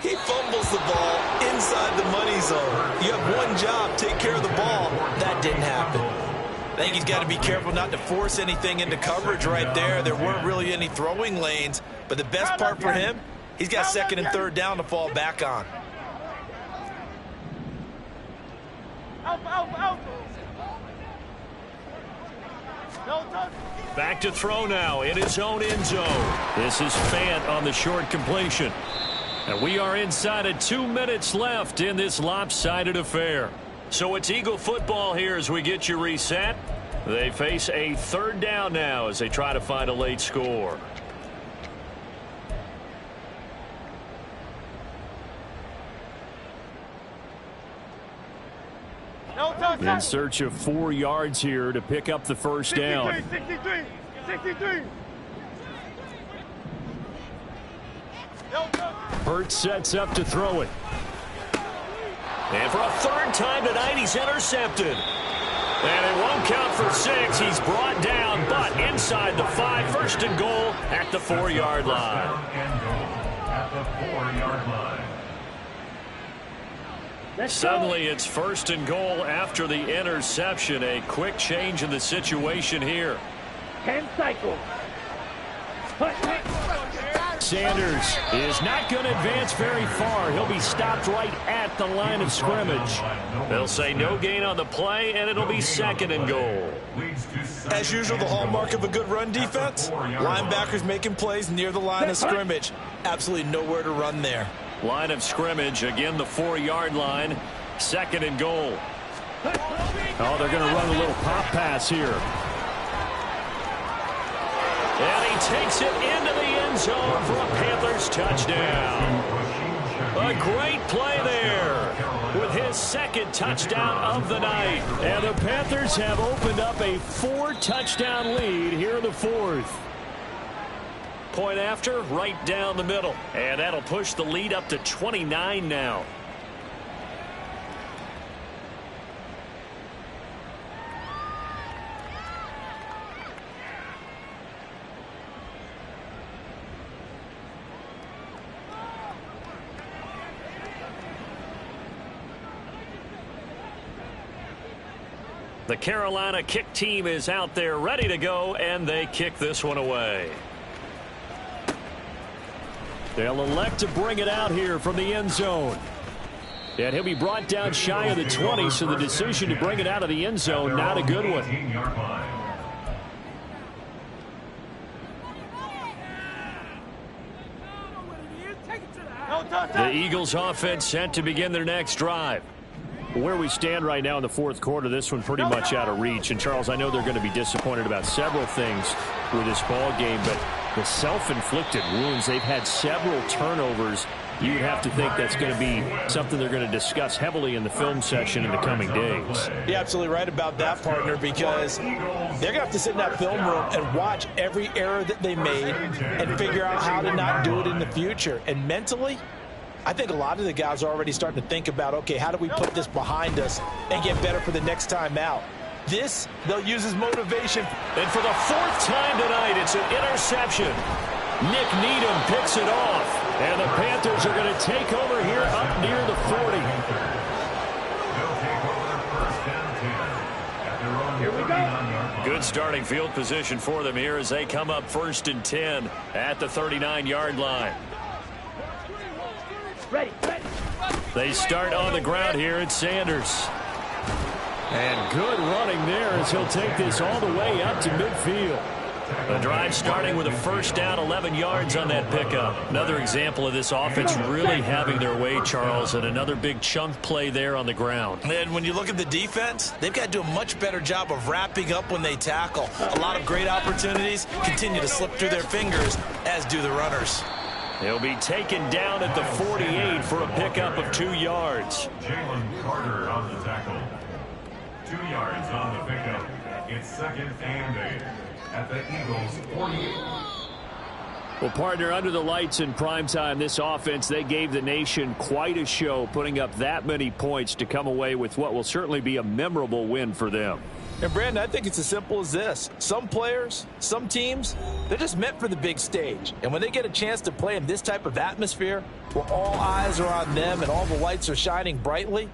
He fumbles the ball inside the money zone. You have one job, take care of the ball. That didn't happen. I think he's got to be careful not to force anything into coverage right there. There weren't really any throwing lanes, but the best part for him, he's got second and third down to fall back on. Back to throw now in his own end zone. This is Fant on the short completion. And we are inside of 2 minutes left in this lopsided affair. So it's Eagle football here as we get you reset. They face a third down now as they try to find a late score. In search of 4 yards here to pick up the first down. 63. Hurts sets up to throw it. And for a third time tonight, he's intercepted. And it won't count for 6. He's brought down, but inside the 5, first and goal at the 4-yard line. At the 4-yard line. Suddenly it's first and goal after the interception. A quick change in the situation here. 10 cycles. Sanders is not going to advance very far. He'll be stopped right at the line of scrimmage. They'll say no gain on the play, and it'll be second and goal. As usual, the hallmark of a good run defense, linebackers making plays near the line of scrimmage. Absolutely nowhere to run there. Line of scrimmage, again the 4-yard line, second and goal. Oh, they're going to run a little pop pass here. And he takes it into the end zone for a Panthers touchdown. A great play there with his second touchdown of the night. And the Panthers have opened up a 4-touchdown lead here in the fourth. Point after, right down the middle. And that'll push the lead up to 29 now. The Carolina kick team is out there ready to go, and they kick this one away. They'll elect to bring it out here from the end zone. And he'll be brought down shy of the 20, so the decision to bring it out of the end zone, not a good one. The Eagles offense set to begin their next drive. Where we stand right now in the fourth quarter, this one pretty much out of reach. And, Charles, I know they're going to be disappointed about several things with this ball game, but the self-inflicted wounds, they've had several turnovers. You would have to think that's going to be something they're going to discuss heavily in the film session in the coming days. You're absolutely right about that, partner, because they're going to have to sit in that film room and watch every error that they made and figure out how to not do it in the future. And mentally, I think a lot of the guys are already starting to think about, okay, how do we put this behind us and get better for the next time out? This, they'll use as motivation. And for the fourth time tonight, it's an interception. Nick Needham picks it off. And the Panthers are going to take over here up near the 40. Here we go. Good starting field position for them here as they come up 1st and 10 at the 39-yard line. Ready, ready. They start on the ground here at Sanders. And good running there as he'll take this all the way up to midfield. The drive starting with a first down, 11 yards on that pickup. Another example of this offense really having their way, Charles, and another big chunk play there on the ground. And when you look at the defense, they've got to do a much better job of wrapping up when they tackle. A lot of great opportunities continue to slip through their fingers, as do the runners. He'll be taken down at the 48 for a pickup of 2 yards. Jalen Carter on the tackle. 2 yards on the pickup. It's 2nd and 8 at the Eagles' 48. Well, partner, under the lights in primetime, this offense, they gave the nation quite a show, putting up that many points to come away with what will certainly be a memorable win for them. And, Brandon, I think it's as simple as this. Some players, some teams, they're just meant for the big stage. And when they get a chance to play in this type of atmosphere, where all eyes are on them and all the lights are shining brightly,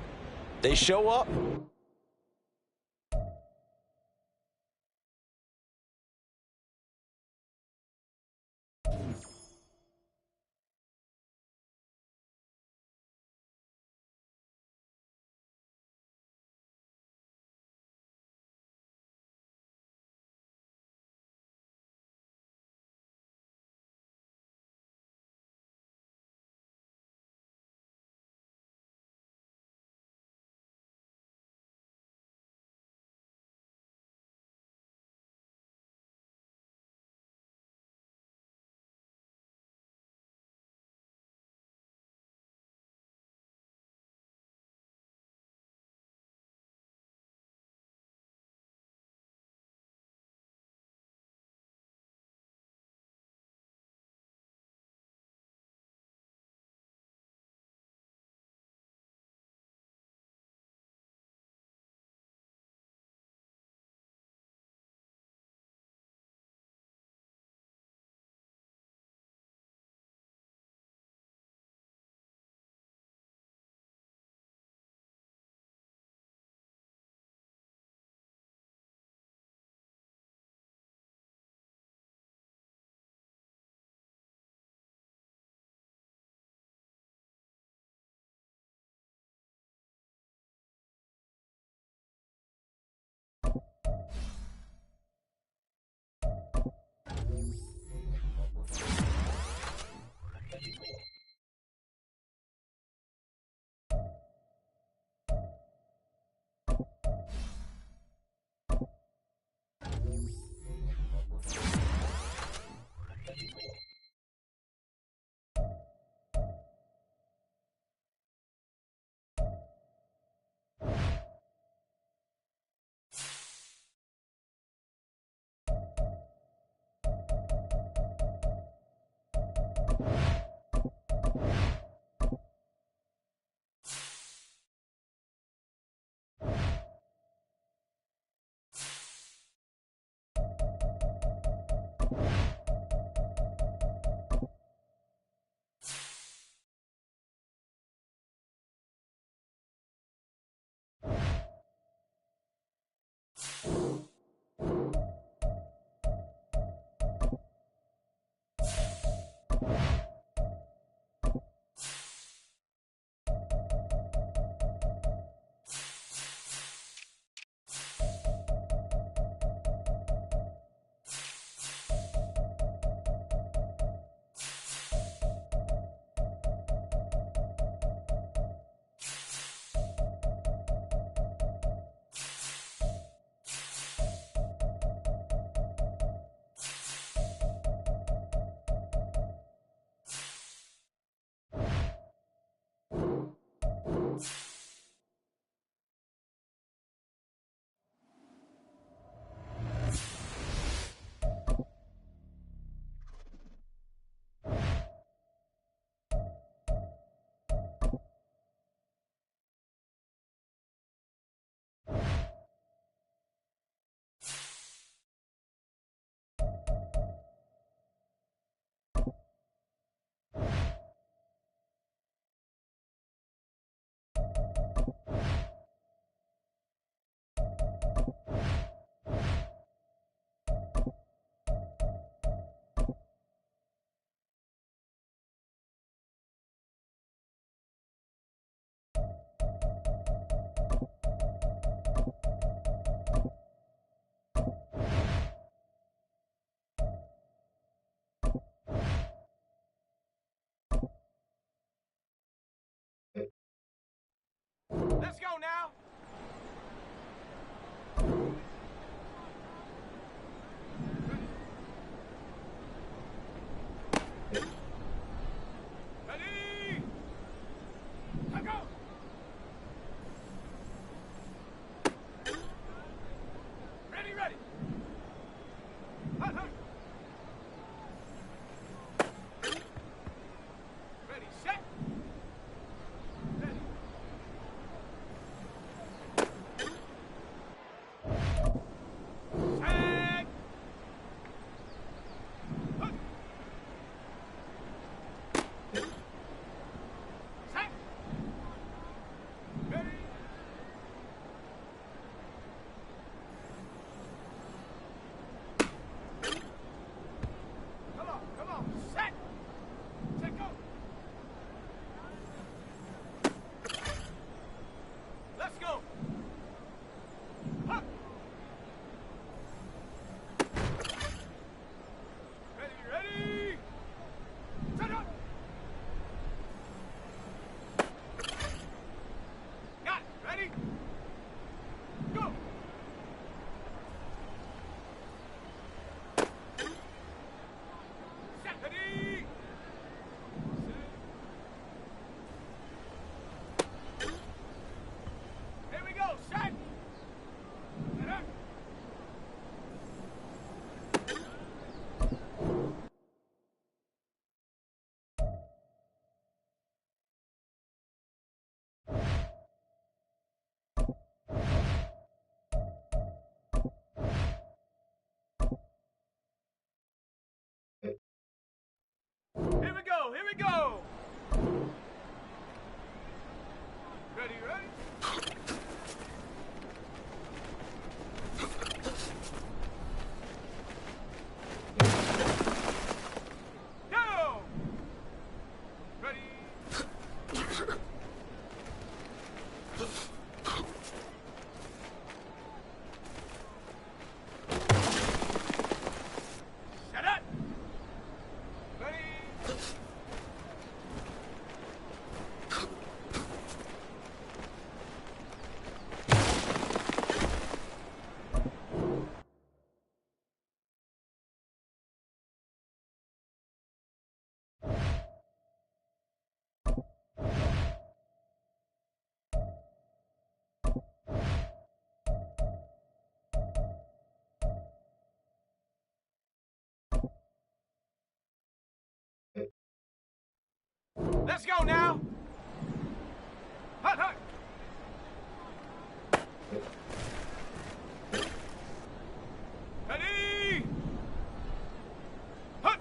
they show up. Let's go now. Hut, hut. Ready. Hut.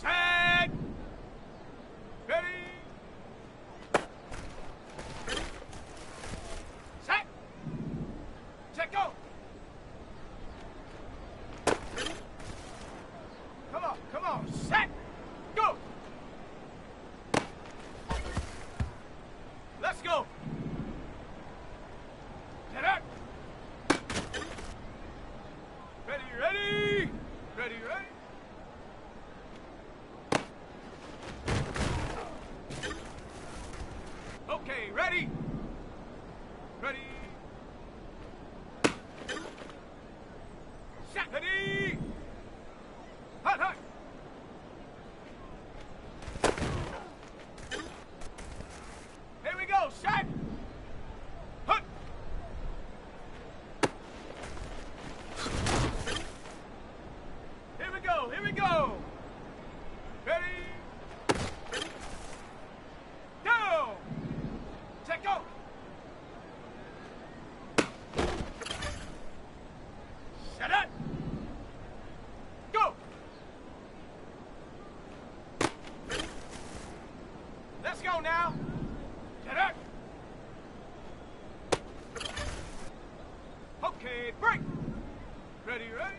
Set. Ready. Set. Set, go. Come on, set, go. Let's go. Get up. Ready, ready. Ready, ready. Okay, ready. Ready. Set. Ready. Hut, hut. Here we go, set. Hut. Here we go, here we go. Ready. Go. Set, go. Set it. Go. Let's go now. Get up. Okay, break. Ready, ready.